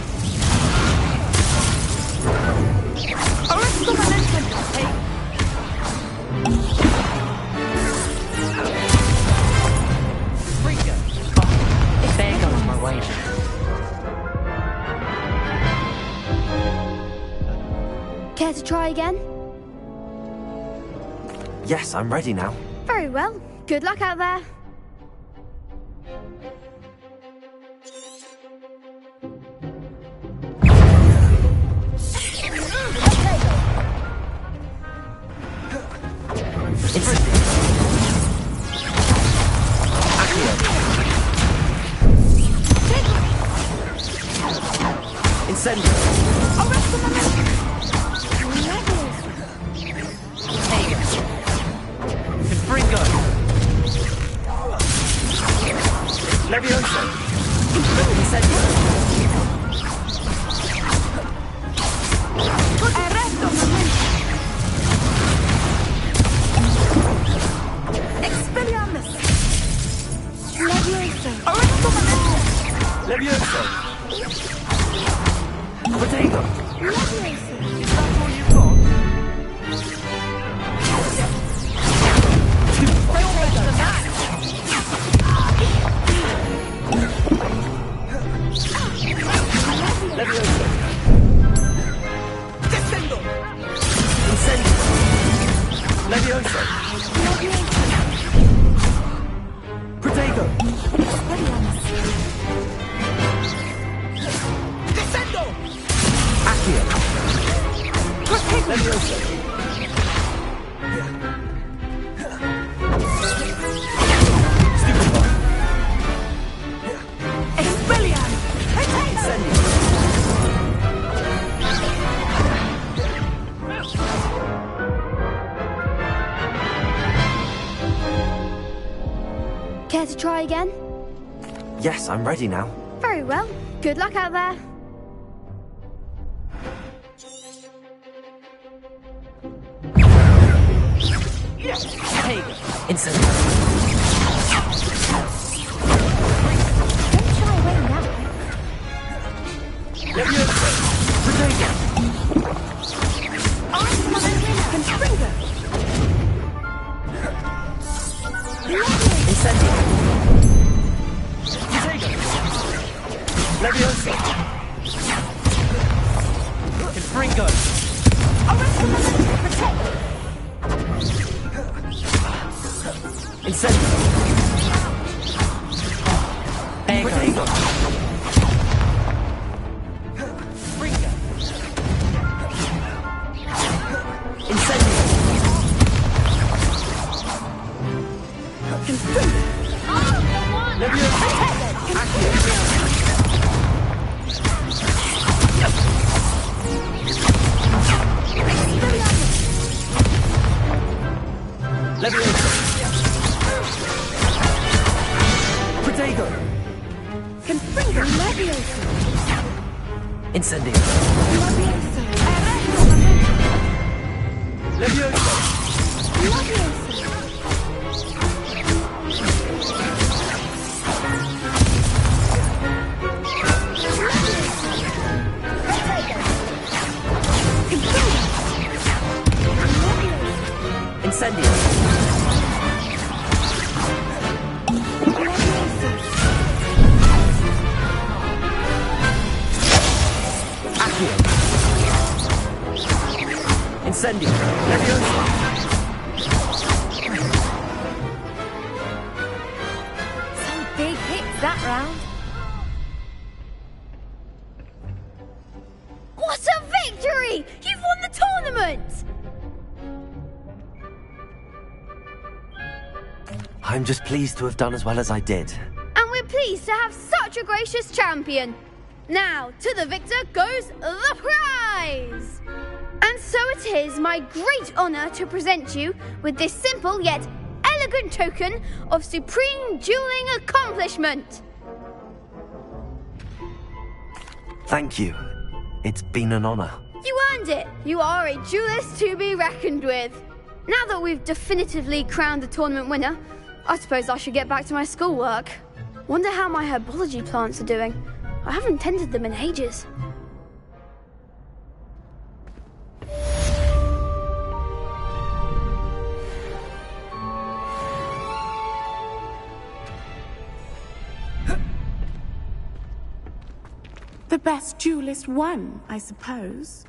Arresto momento. There goes my wager. Care to try again? Yes, I'm ready now. Very well. Good luck out there. Incendio. Confringo. Levioso. Incendio. Expelliarmus. Levioso! Levioso. Protego. Is that all you've got? You're better than that! Levioso. Levioso! Protego! Descendo! Accio! Levioso! Stupefy! Expelliarm! Incendio! Care to try again? Yes, I'm ready now. Very well. Good luck out there. Incendio! Don't shy away now. Levioso! Protego! Confringo! Incendio! Protego! Levioso! Confringo! Incendio! Protego! Incendio! Levioso! Accio! Levioso! Protego! Confringo! Levioso! Incendio! Levioso! Levioso! Incendio! Accio! Incendio! Levioso! Some big hits that round. What a victory! You've won the tournament! I'm just pleased to have done as well as I did. And we're pleased to have such a gracious champion. Now, to the victor goes the prize! And so it is my great honour to present you with this simple yet elegant token of supreme dueling accomplishment. Thank you. It's been an honor. You earned it. You are a duelist to be reckoned with. Now that we've definitively crowned the tournament winner, I suppose I should get back to my schoolwork. Wonder how my herbology plants are doing. I haven't tended them in ages. The best duelist won, I suppose.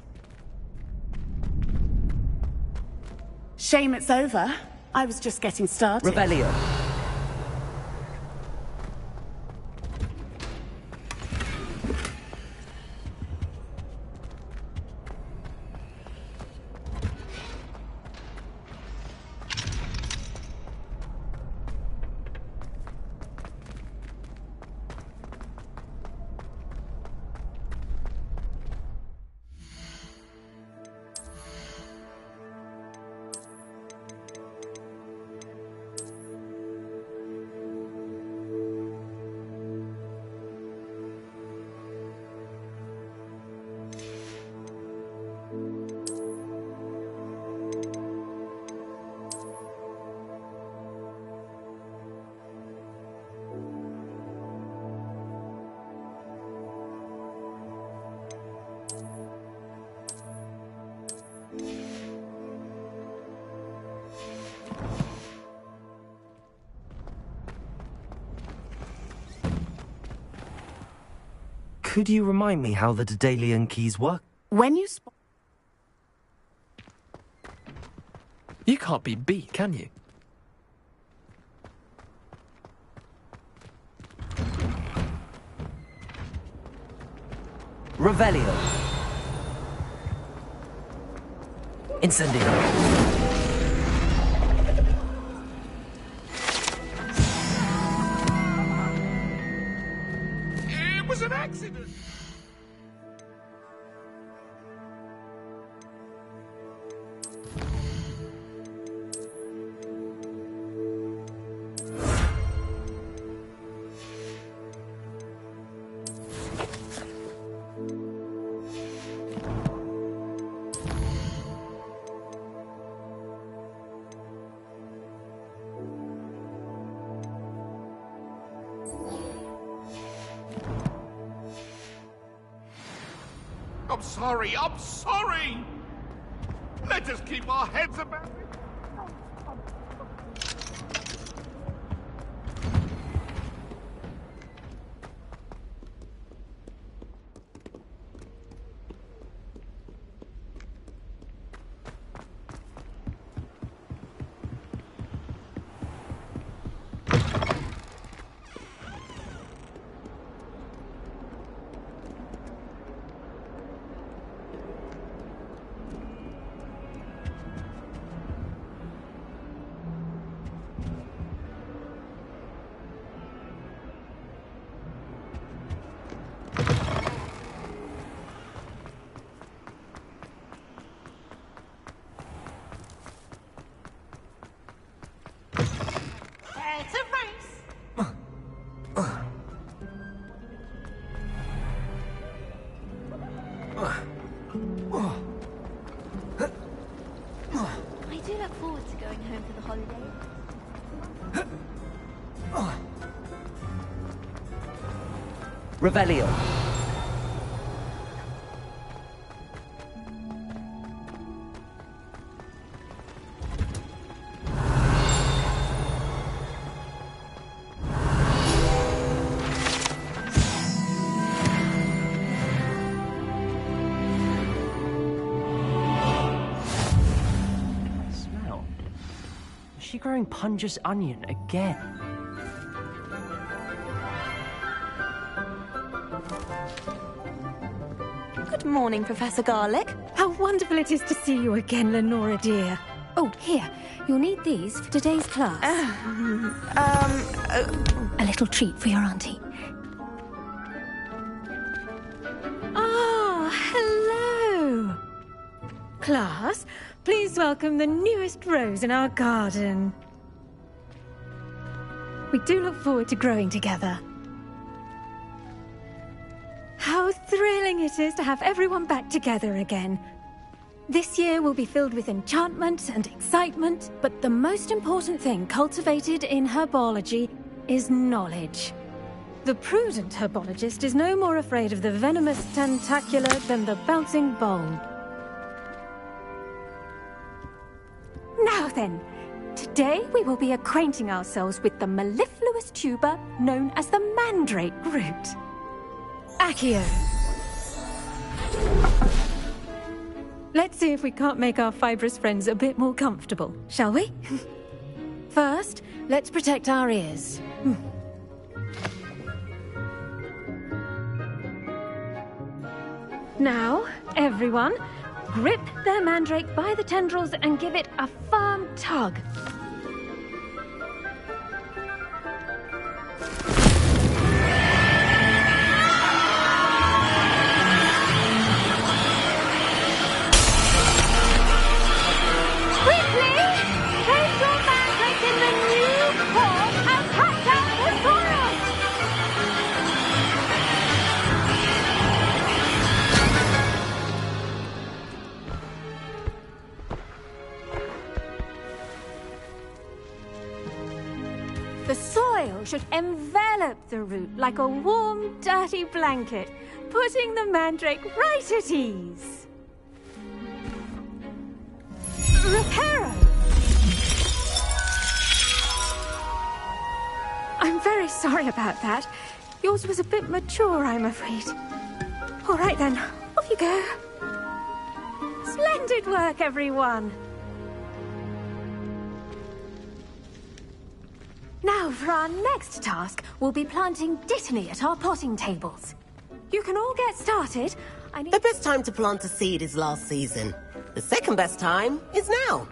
Shame it's over. I was just getting started. Rebellion. Could you remind me how the Daedalian keys work? When you You can't be beat, can you? Revelio. Incendio. It was an accident. I'm sorry! Let us keep our heads about it. I do look forward to going home for the holiday. Revelio. Smell. Is she growing Punja's onion again? Good morning, Professor Garlic. How wonderful it is to see you again, Lenora dear. Oh, here. You'll need these for today's class. A little treat for your auntie. Ah, hello. Class, please welcome the newest rose in our garden. We do look forward to growing together. How thrilling it is to have everyone back together again. This year will be filled with enchantment and excitement, but the most important thing cultivated in herbology is knowledge. The prudent herbologist is no more afraid of the venomous tentacula than the bouncing bulb. Now then, today we will be acquainting ourselves with the mellifluous tuber known as the mandrake root. Accio. Let's see if we can't make our fibrous friends a bit more comfortable, shall we? First, let's protect our ears. Now, everyone, grip their mandrake by the tendrils and give it a firm tug. The soil should envelop the root like a warm, dirty blanket, putting the mandrake right at ease. Reparo! I'm very sorry about that. Yours was a bit mature, I'm afraid. All right then, off you go. Splendid work, everyone. Now, for our next task, we'll be planting Dittany at our potting tables. You can all get started. The best time to plant a seed is last season. The second best time is now.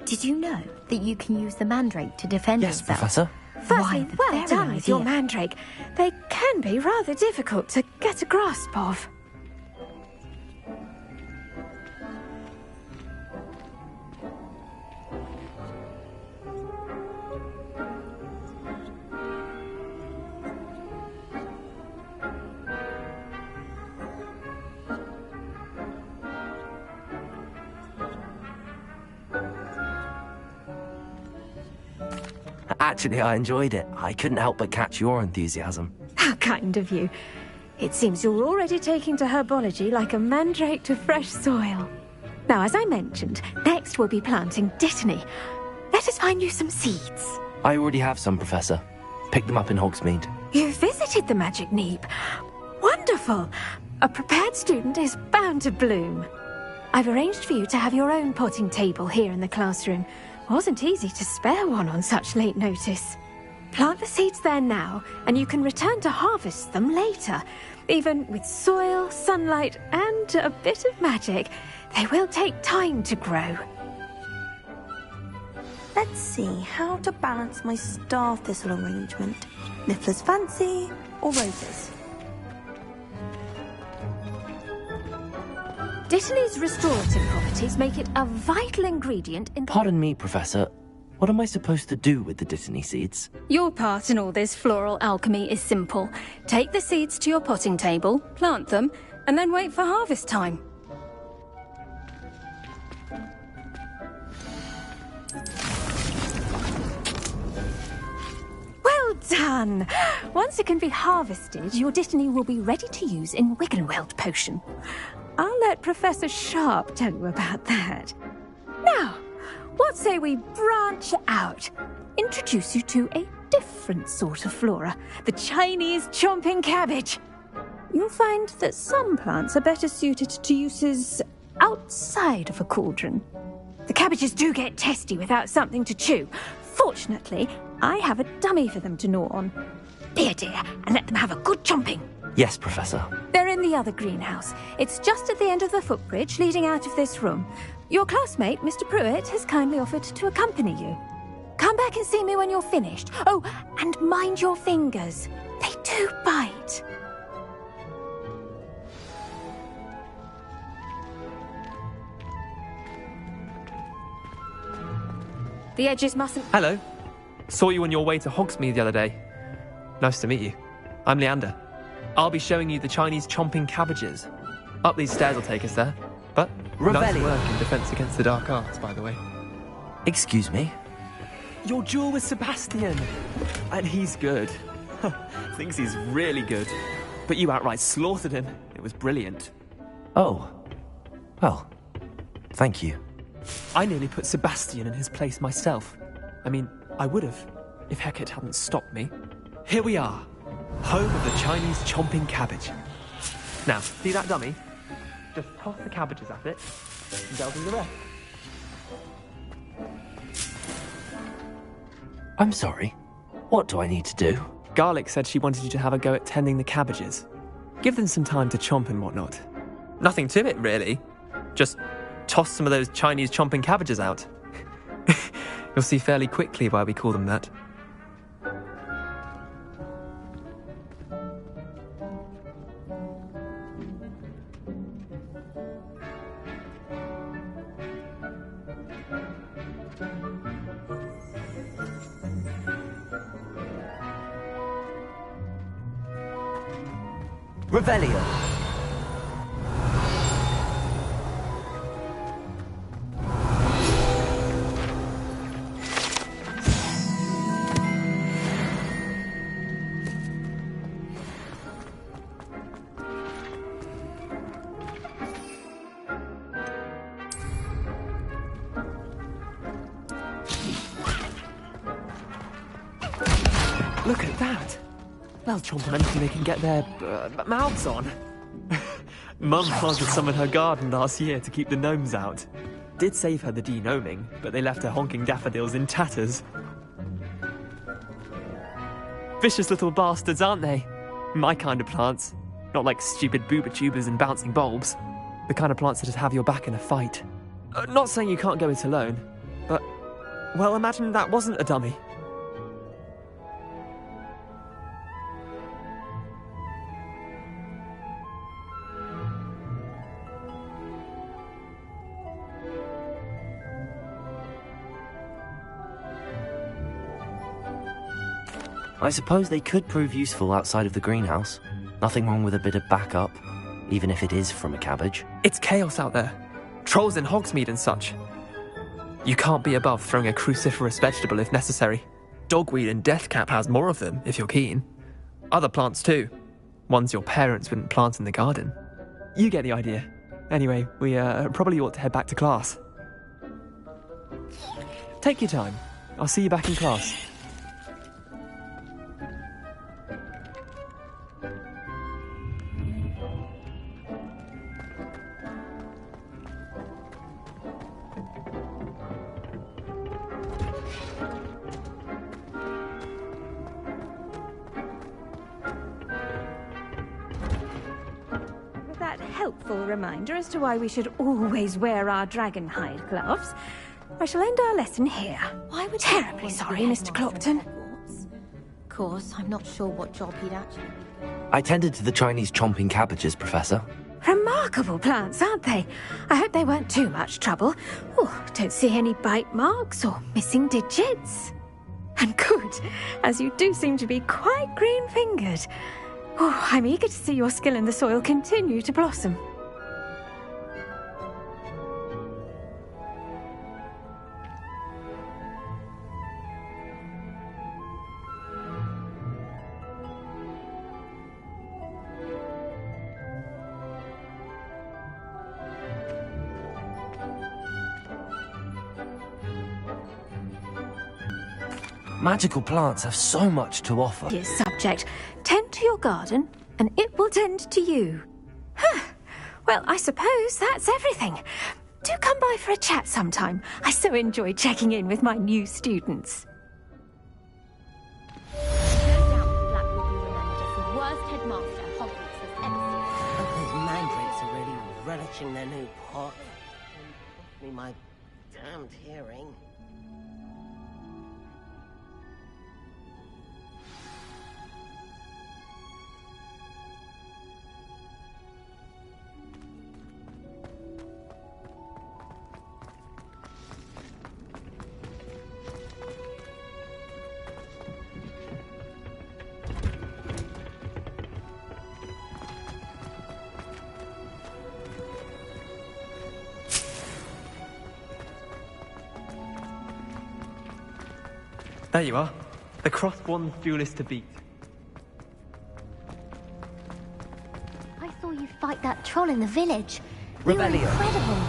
Did you know that you can use the mandrake to defend Yes, yourself? Professor. Firstly, well very done with your idea. mandrake. They can be rather difficult to get a grasp of. Actually, I enjoyed it. I couldn't help but catch your enthusiasm. How kind of you. It seems you're already taking to herbology like a mandrake to fresh soil. Now, as I mentioned, next we'll be planting Dittany. Let us find you some seeds. I already have some, Professor. Picked them up in Hogsmeade. You visited the Magic Neep. Wonderful. A prepared student is bound to bloom. I've arranged for you to have your own potting table here in the classroom. Wasn't easy to spare one on such late notice. Plant the seeds there now, and you can return to harvest them later. Even with soil, sunlight, and a bit of magic, they will take time to grow. Let's see how to balance my star thistle arrangement. Niffler's fancy or roses? Dittany's restorative properties make it a vital ingredient in... Pardon me, Professor. What am I supposed to do with the Dittany seeds? Your part in all this floral alchemy is simple. Take the seeds to your potting table, plant them, and then wait for harvest time. Well done! Once it can be harvested, your Dittany will be ready to use in Wiggenweld potion. I'll let Professor Sharp tell you about that. Now, what say we branch out? Introduce you to a different sort of flora, the Chinese chomping cabbage. You'll find that some plants are better suited to uses outside of a cauldron. The cabbages do get testy without something to chew. Fortunately, I have a dummy for them to gnaw on. Be a dear and let them have a good chomping. Yes, Professor. They're in the other greenhouse. It's just at the end of the footbridge leading out of this room. Your classmate, Mr. Pruitt, has kindly offered to accompany you. Come back and see me when you're finished. Oh, and mind your fingers. They do bite. The edges mustn't... Hello. Saw you on your way to Hogsmeade the other day. Nice to meet you. I'm Leander. I'll be showing you the Chinese chomping cabbages. Up these stairs will take us there. But nice work in defense against the dark arts, by the way. Excuse me? Your duel with Sebastian. And he's good. Thinks he's really good. But you outright slaughtered him. It was brilliant. Oh. Well, thank you. I nearly put Sebastian in his place myself. I mean, I would have, if Hecate hadn't stopped me. Here we are. Home of the Chinese chomping cabbage. Now, see that dummy? Just toss the cabbages at it, and they'll do the rest. I'm sorry. What do I need to do? Garlic said she wanted you to have a go at tending the cabbages. Give them some time to chomp and whatnot. Nothing to it, really. Just toss some of those Chinese chomping cabbages out. You'll see fairly quickly why we call them that. Revelio. Look at that! They'll chomp on anything they can get their mouths on. Mum planted some in her garden last year to keep the gnomes out. Did save her the de-gnoming, but they left her honking daffodils in tatters. Vicious little bastards, aren't they? My kind of plants. Not like stupid booba tubers and bouncing bulbs. The kind of plants that just have your back in a fight. Not saying you can't go it alone, but, well, imagine that wasn't a dummy. I suppose they could prove useful outside of the greenhouse. Nothing wrong with a bit of backup, even if it is from a cabbage. It's chaos out there. Trolls in Hogsmeade and such. You can't be above throwing a cruciferous vegetable if necessary. Dogweed and Deathcap has more of them, if you're keen. Other plants too. Ones your parents wouldn't plant in the garden. You get the idea. Anyway, we probably ought to head back to class. Take your time. I'll see you back in class. Helpful reminder as to why we should always wear our dragon hide gloves. I shall end our lesson here. Why would Terribly sorry, Mr. Clopton. Of course, I'm not sure what job he'd actually... I tended to the Chinese chomping cabbages, Professor. Remarkable plants, aren't they? I hope they weren't too much trouble. Oh, don't see any bite marks or missing digits. And good, as you do seem to be quite green-fingered. Oh, I'm eager to see your skill in the soil continue to blossom. Magical plants have so much to offer. Yes, subject. Tend to your garden, and it will tend to you. Huh. Well, I suppose that's everything. Do come by for a chat sometime. I so enjoy checking in with my new students. No doubt Black will be remembered as the worst headmaster Hogwarts has ever seen. Those mandrakes are really relishing their new pot. Me my damned hearing. There you are. The crossborn duelist to beat. I saw you fight that troll in the village. Rebellion. You were incredible.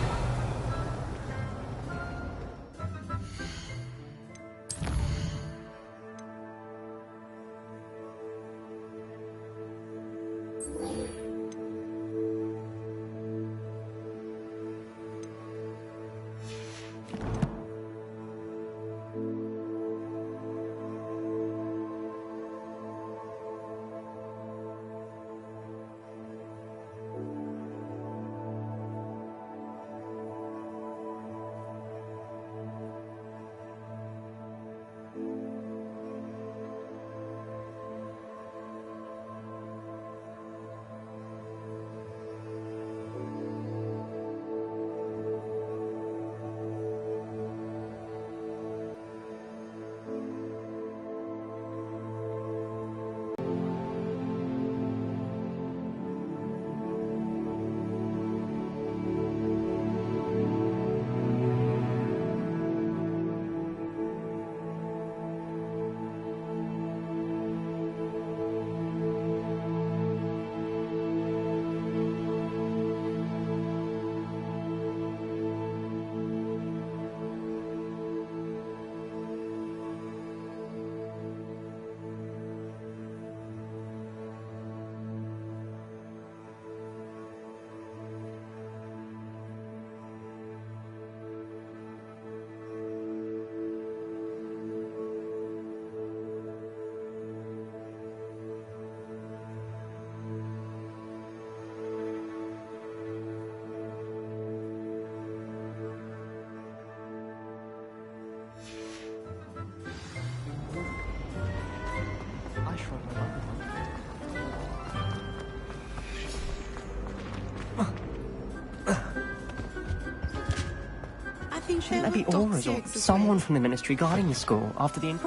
Shouldn't there be Auras or someone from the Ministry guarding the school after the...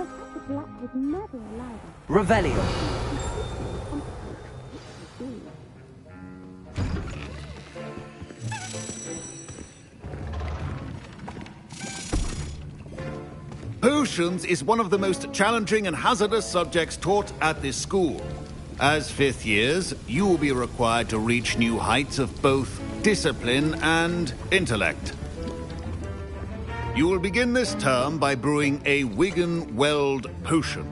Revelio. Potions is one of the most challenging and hazardous subjects taught at this school. As fifth years, you will be required to reach new heights of both discipline and intellect. You will begin this term by brewing a Wigan-Weld potion.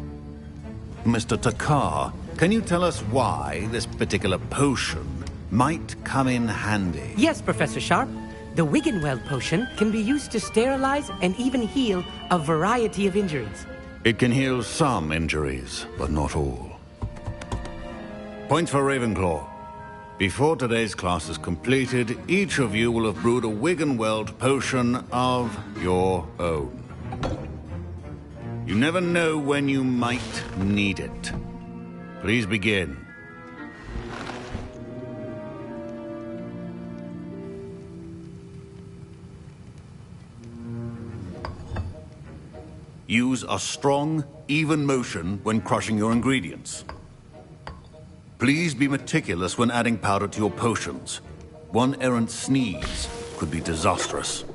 Mr. Takar, can you tell us why this particular potion might come in handy? Yes, Professor Sharp. The Wigan-Weld potion can be used to sterilize and even heal a variety of injuries. It can heal some injuries, but not all. Points for Ravenclaw. Before today's class is completed, each of you will have brewed a Wigan-Weld potion of your own. You never know when you might need it. Please begin. Use a strong, even motion when crushing your ingredients. Please be meticulous when adding powder to your potions. One errant sneeze could be disastrous.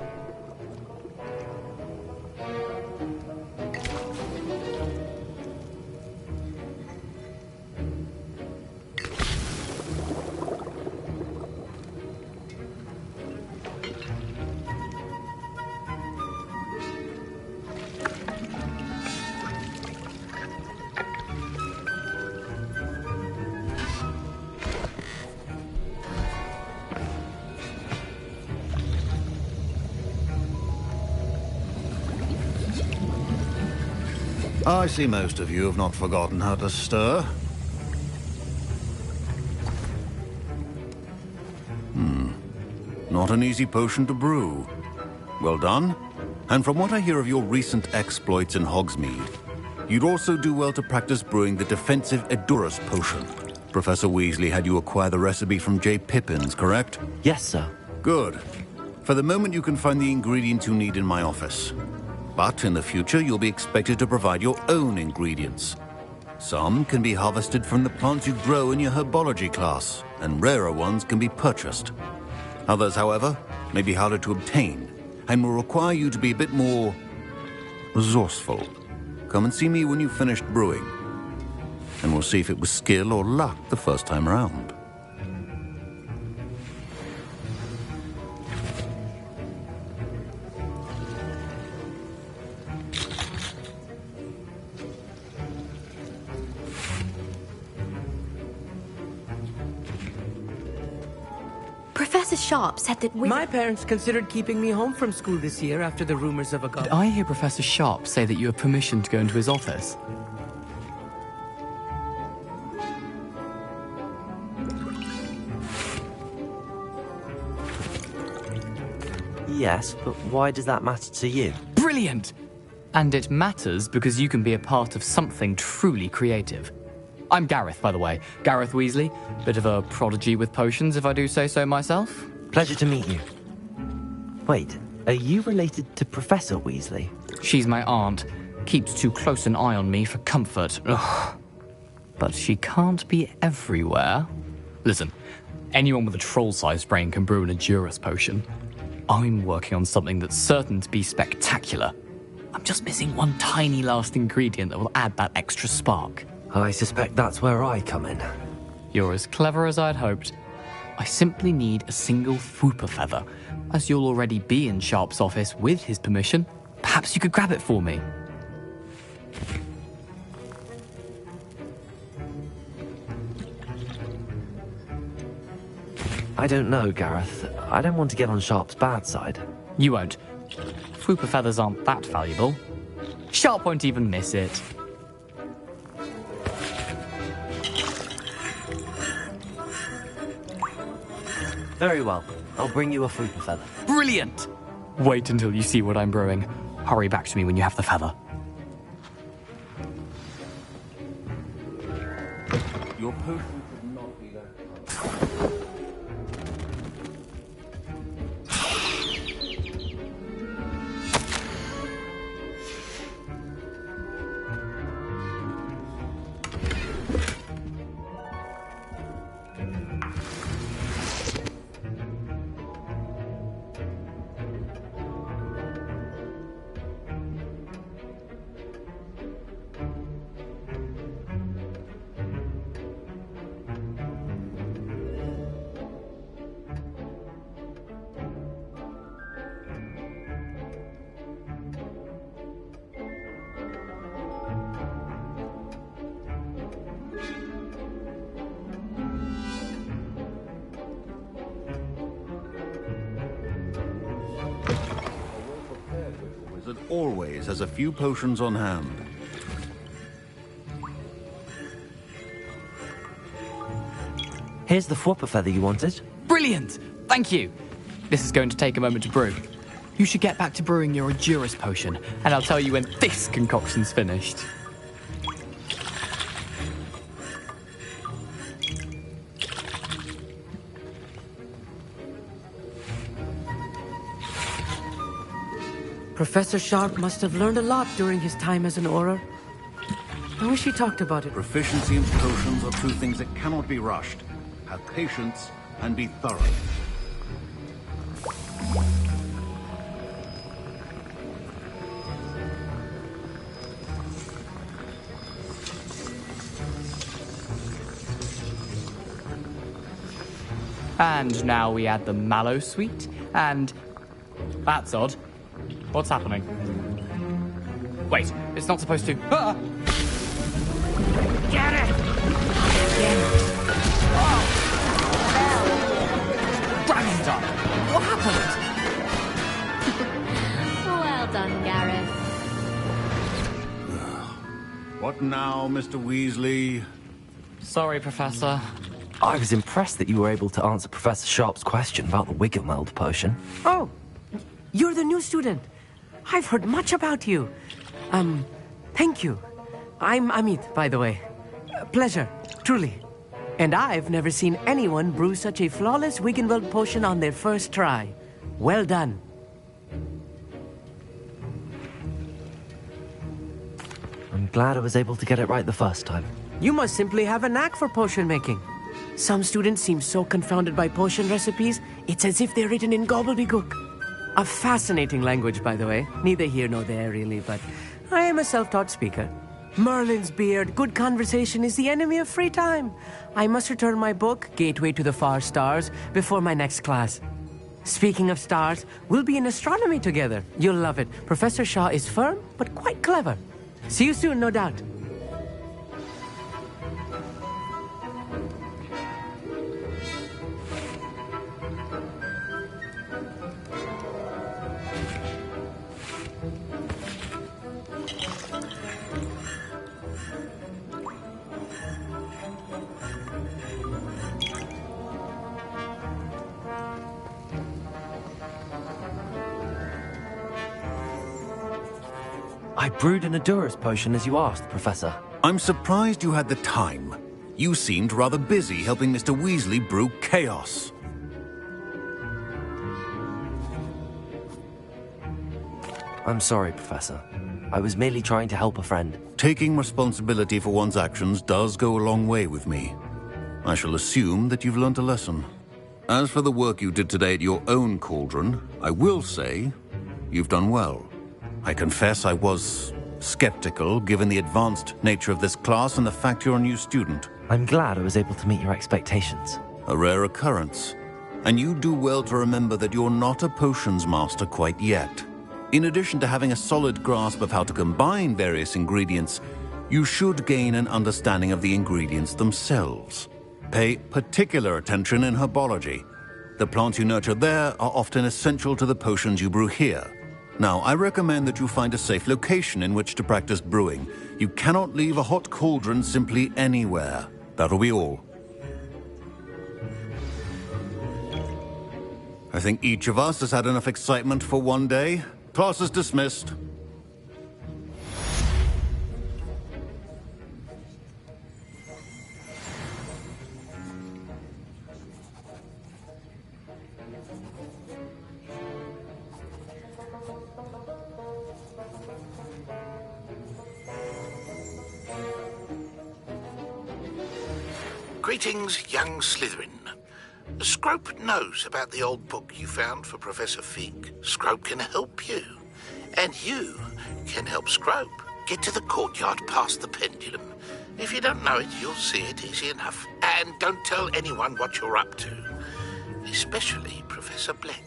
I see most of you have not forgotten how to stir. Not an easy potion to brew. Well done. And from what I hear of your recent exploits in Hogsmeade, you'd also do well to practice brewing the defensive Edurus potion. Professor Weasley had you acquire the recipe from J. Pippins, correct? Yes, sir. Good. For the moment, you can find the ingredients you need in my office. But in the future, you'll be expected to provide your own ingredients. Some can be harvested from the plants you grow in your herbology class, and rarer ones can be purchased. Others, however, may be harder to obtain, and will require you to be a bit more resourceful. Come and see me when you've finished brewing, and we'll see if it was skill or luck the first time around. Professor Sharp said that My parents considered keeping me home from school this year after the rumors of a Did I hear Professor Sharp say that you have permission to go into his office? Yes, but why does that matter to you? Brilliant! And it matters because you can be a part of something truly creative. I'm Gareth, by the way. Gareth Weasley. Bit of a prodigy with potions, if I do say so myself. Pleasure to meet you. Wait, are you related to Professor Weasley? She's my aunt. Keeps too close an eye on me for comfort. Ugh. But she can't be everywhere. Listen, anyone with a troll-sized brain can brew an Edurus potion. I'm working on something that's certain to be spectacular. I'm just missing one tiny last ingredient that will add that extra spark. I suspect that's where I come in. You're as clever as I'd hoped. I simply need a single Fwooper feather. As you'll already be in Sharp's office with his permission, perhaps you could grab it for me. I don't know, Gareth. I don't want to get on Sharp's bad side. You won't. Fwooper feathers aren't that valuable. Sharp won't even miss it. Very well. I'll bring you a Fwooper feather. Brilliant! Wait until you see what I'm brewing. Hurry back to me when you have the feather. Your potion could not be that. wizard always has a few potions on hand. Here's the Fwopper feather you wanted. Brilliant! Thank you. This is going to take a moment to brew. You should get back to brewing your Edurus potion, and I'll tell you when this concoction's finished. Professor Sharp must have learned a lot during his time as an Auror. I wish he talked about it. Proficiency in potions are two things that cannot be rushed. Have patience and be thorough. And now we add the mallow sweet, and... That's odd. What's happening? Wait, it's not supposed to... Ah! Get it! Dragon Dart! What happened? Well done, Gareth. What now, Mr. Weasley? Sorry, Professor. I was impressed that you were able to answer Professor Sharp's question about the Wiggenweld potion. Oh, you're the new student. I've heard much about you. Thank you. I'm Amit, by the way. Pleasure, truly. And I've never seen anyone brew such a flawless Wiggenweld potion on their first try. Well done. I'm glad I was able to get it right the first time. You must simply have a knack for potion making. Some students seem so confounded by potion recipes, it's as if they're written in gobbledygook. A fascinating language, by the way. Neither here nor there, really, but I am a self-taught speaker. Merlin's beard, good conversation is the enemy of free time. I must return my book, Gateway to the Far Stars, before my next class. Speaking of stars, we'll be in astronomy together. You'll love it. Professor Shaw is firm, but quite clever. See you soon, no doubt. I brewed an Edurus potion as you asked, Professor. I'm surprised you had the time. You seemed rather busy helping Mr. Weasley brew chaos. I'm sorry, Professor. I was merely trying to help a friend. Taking responsibility for one's actions does go a long way with me. I shall assume that you've learnt a lesson. As for the work you did today at your own cauldron, I will say you've done well. I confess I was skeptical, given the advanced nature of this class and the fact you're a new student. I'm glad I was able to meet your expectations. A rare occurrence. And you do well to remember that you're not a potions master quite yet. In addition to having a solid grasp of how to combine various ingredients, you should gain an understanding of the ingredients themselves. Pay particular attention in herbology. The plants you nurture there are often essential to the potions you brew here. Now, I recommend that you find a safe location in which to practice brewing. You cannot leave a hot cauldron simply anywhere. That'll be all. I think each of us has had enough excitement for one day. Class is dismissed. Greetings, young Slytherin. Scrope knows about the old book you found for Professor Fig. Scrope can help you. And you can help Scrope. Get to the courtyard past the pendulum. If you don't know it, you'll see it easy enough. And don't tell anyone what you're up to. Especially Professor Black.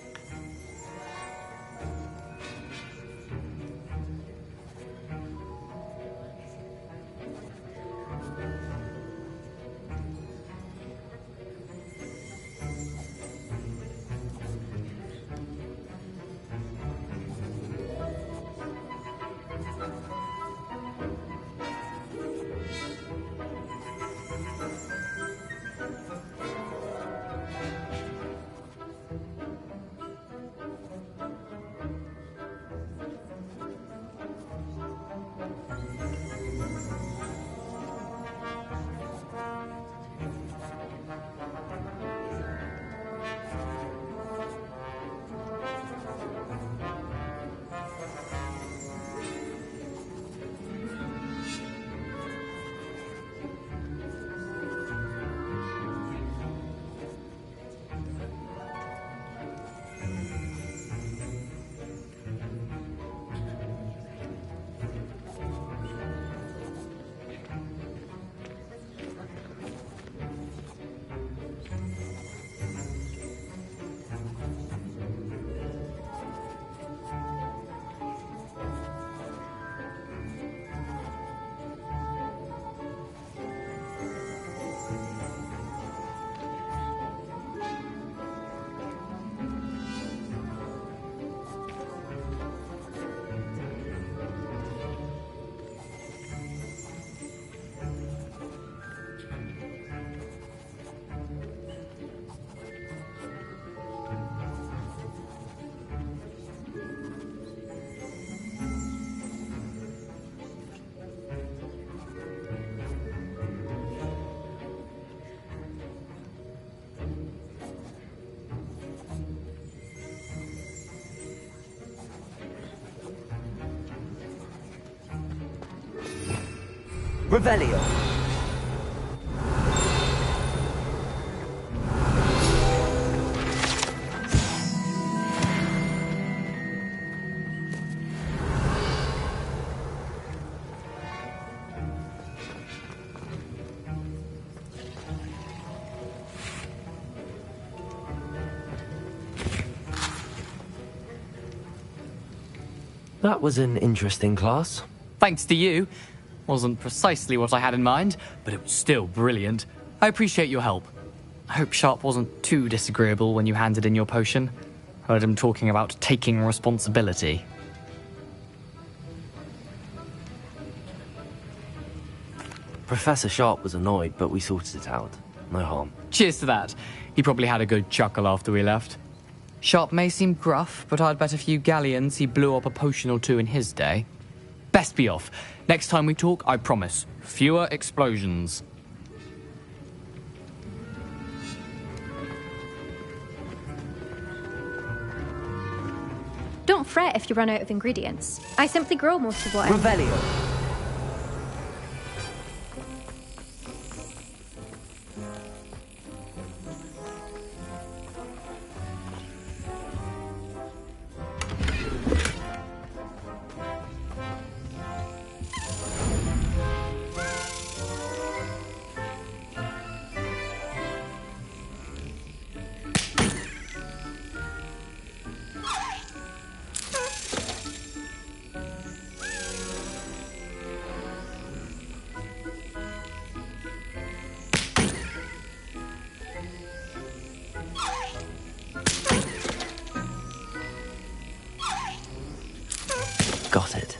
Revelio. That was an interesting class. Thanks to you. Wasn't precisely what I had in mind, but it was still brilliant. I appreciate your help. I hope Sharp wasn't too disagreeable when you handed in your potion. Heard him talking about taking responsibility. Professor Sharp was annoyed, but we sorted it out. No harm. Cheers to that. He probably had a good chuckle after we left. Sharp may seem gruff, but I'd bet a few galleons he blew up a potion or two in his day. Best be off. Next time we talk, I promise, fewer explosions. Don't fret if you run out of ingredients. I simply grow most of what I... Revelio. Got it.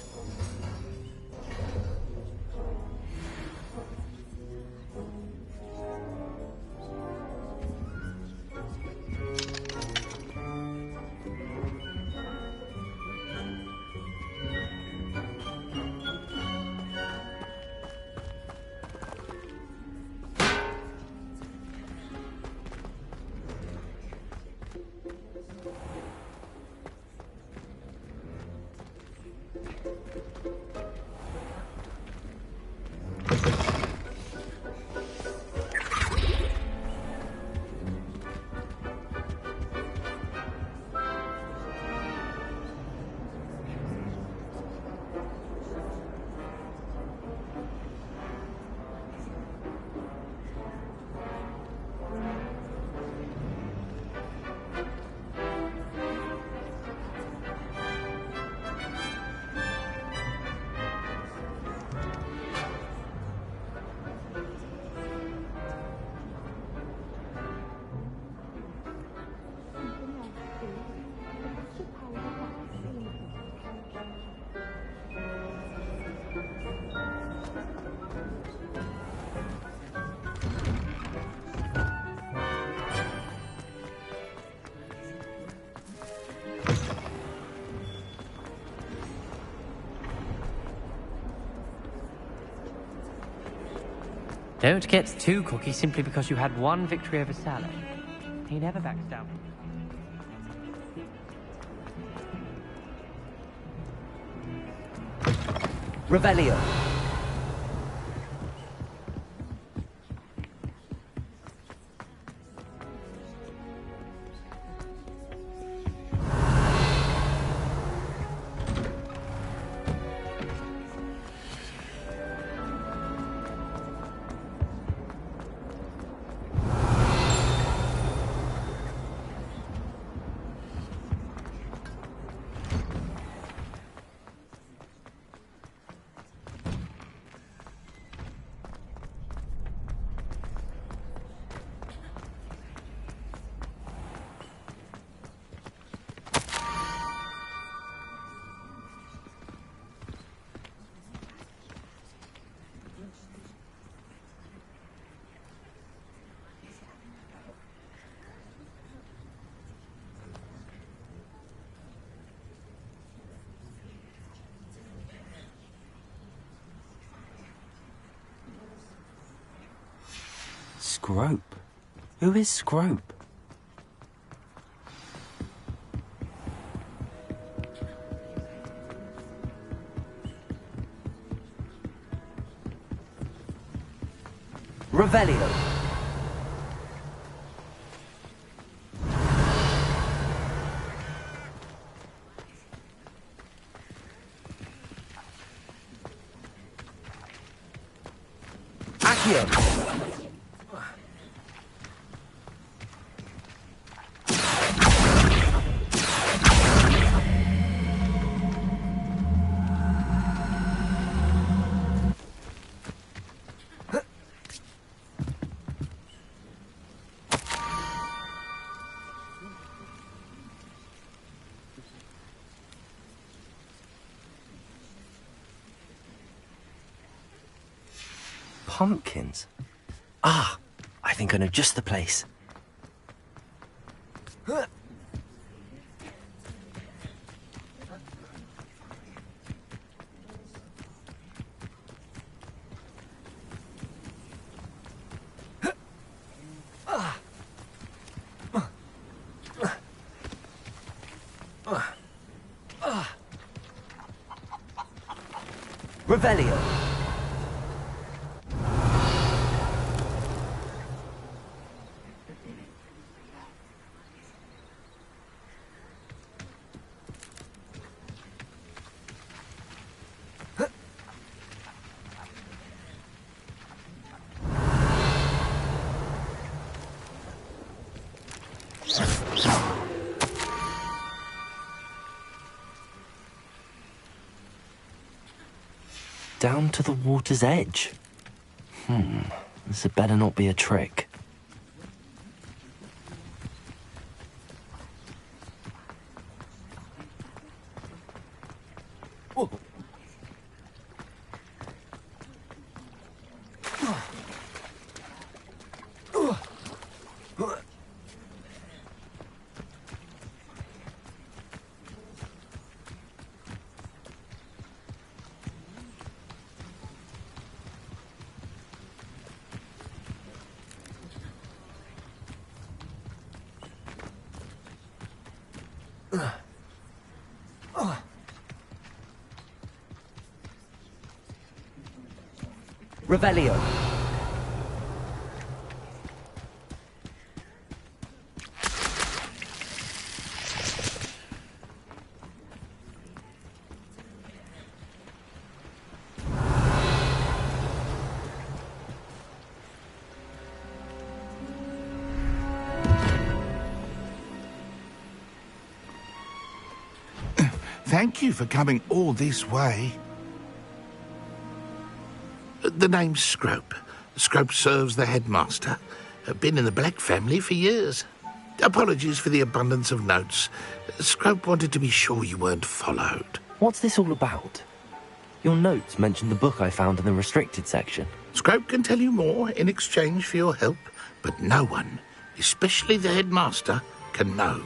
Don't get too cocky simply because you had one victory over Salah. He never backs down. Revelio. Scrope? Who is Scrope? Revelio. Accio. Pumpkins? Ah, I think I know just the place. Revelio. Down to the water's edge. This had better not be a trick. Whoa. Revelio. Thank you for coming all this way. The name's Scrope. Scrope serves the headmaster. Been in the Black family for years. Apologies for the abundance of notes. Scrope wanted to be sure you weren't followed. What's this all about? Your notes mentioned the book I found in the restricted section. Scrope can tell you more in exchange for your help, but no one, especially the headmaster, can know.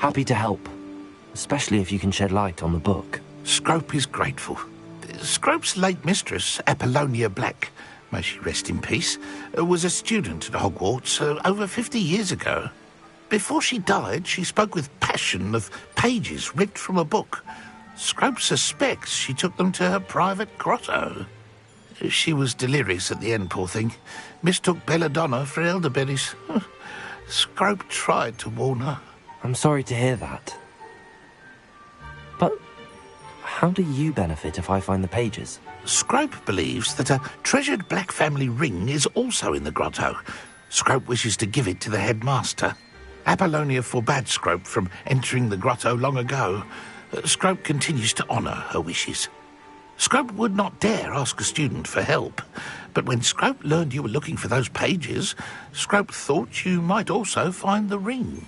Happy to help, especially if you can shed light on the book. Scrope is grateful. Scrope's late mistress, Apollonia Black, may she rest in peace, was a student at Hogwarts over 50 years ago. Before she died, she spoke with passion of pages ripped from a book. Scrope suspects she took them to her private grotto. She was delirious at the end, poor thing. Mistook belladonna for elderberries. Scrope tried to warn her. I'm sorry to hear that. But how do you benefit if I find the pages? Scrope believes that a treasured Black family ring is also in the grotto. Scrope wishes to give it to the headmaster. Apollonia forbade Scrope from entering the grotto long ago. Scrope continues to honour her wishes. Scrope would not dare ask a student for help, but when Scrope learned you were looking for those pages, Scrope thought you might also find the ring.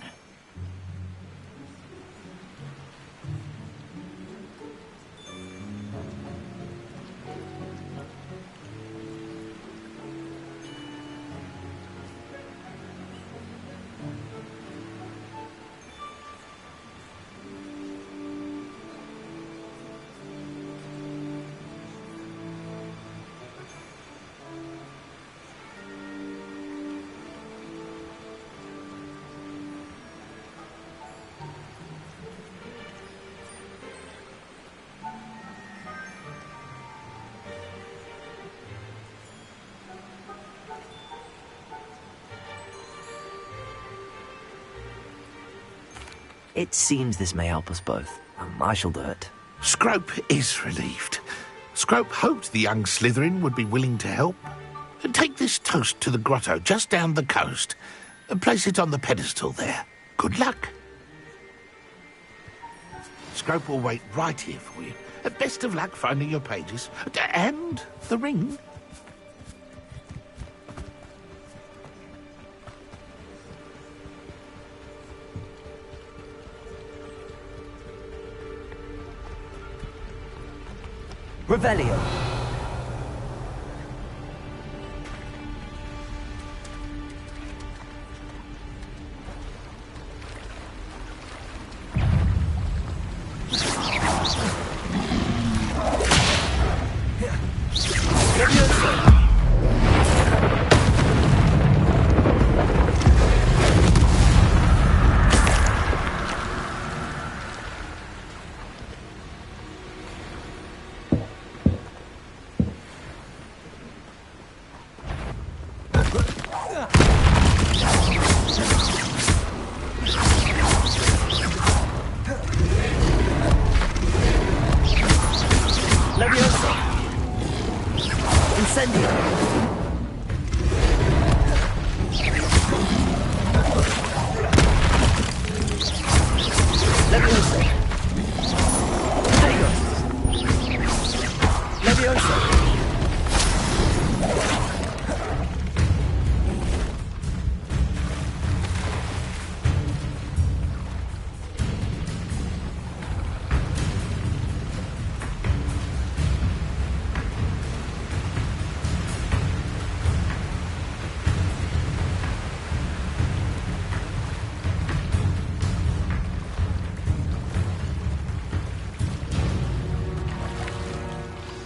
It seems this may help us both. I shall do it. Scrope is relieved. Scrope hoped the young Slytherin would be willing to help. Take this toast to the grotto just down the coast and place it on the pedestal there. Good luck. Scrope will wait right here for you. Best of luck finding your pages. And the ring. Revelio.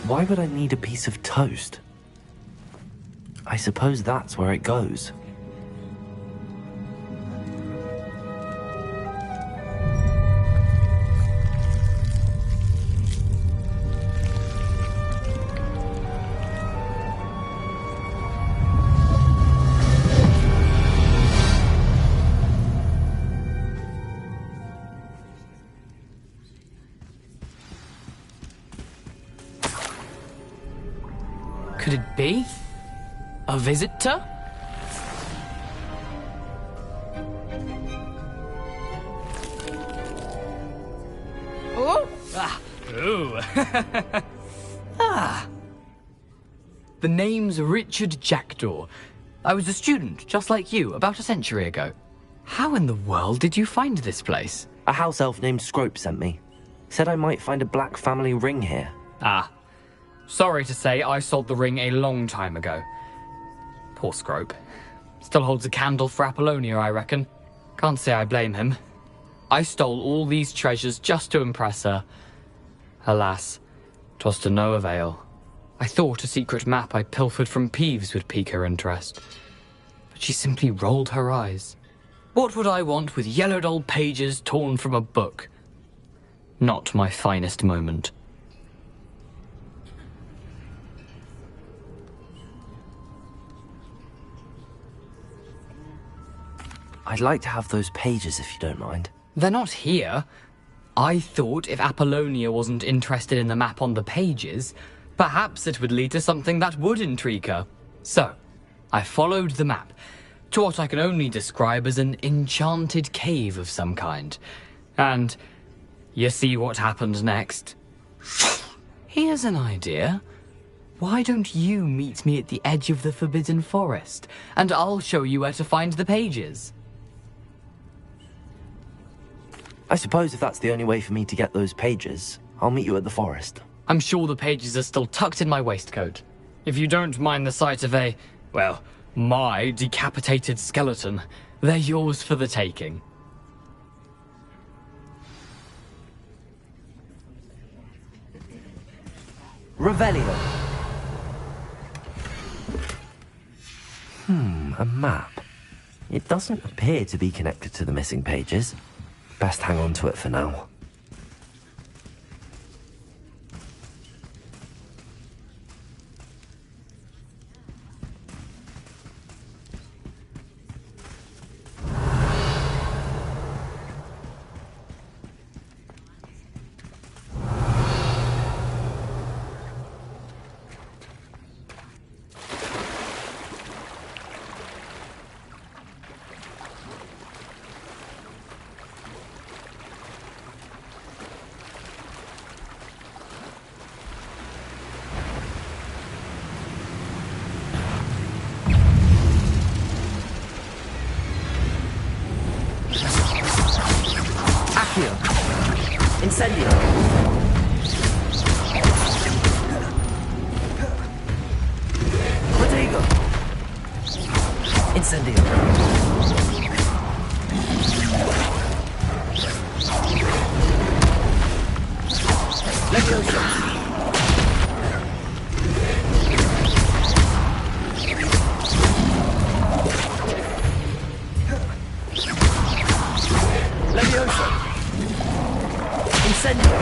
Why would I need a piece of toast? I suppose that's where it goes. Could it be? A visitor? Oh! Ah! Ooh! Ah! The name's Richard Jackdaw. I was a student, just like you, about a century ago. How in the world did you find this place? A house elf named Scrope sent me. Said I might find a Black family ring here. Ah. Sorry to say, I sold the ring a long time ago. Poor Scrope. Still holds a candle for Apollonia, I reckon. Can't say I blame him. I stole all these treasures just to impress her. Alas, 'twas to no avail. I thought a secret map I pilfered from Peeves would pique her interest. But she simply rolled her eyes. What would I want with yellowed old pages torn from a book? Not my finest moment. I'd like to have those pages if you don't mind. They're not here. I thought if Apollonia wasn't interested in the map on the pages, perhaps it would lead to something that would intrigue her. So, I followed the map to what I can only describe as an enchanted cave of some kind. And you see what happened next? Here's an idea. Why don't you meet me at the edge of the Forbidden Forest, and I'll show you where to find the pages? I suppose if that's the only way for me to get those pages, I'll meet you at the forest. I'm sure the pages are still tucked in my waistcoat. If you don't mind the sight of my decapitated skeleton, they're yours for the taking. Revelio. A map. It doesn't appear to be connected to the missing pages. Best hang on to it for now. Incendio. Protego. Incendio. Leviosa. Leviosa. Incendio.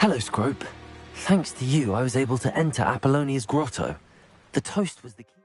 Hello, Scrope. Thanks to you, I was able to enter Apollonia's grotto. The toast was the key.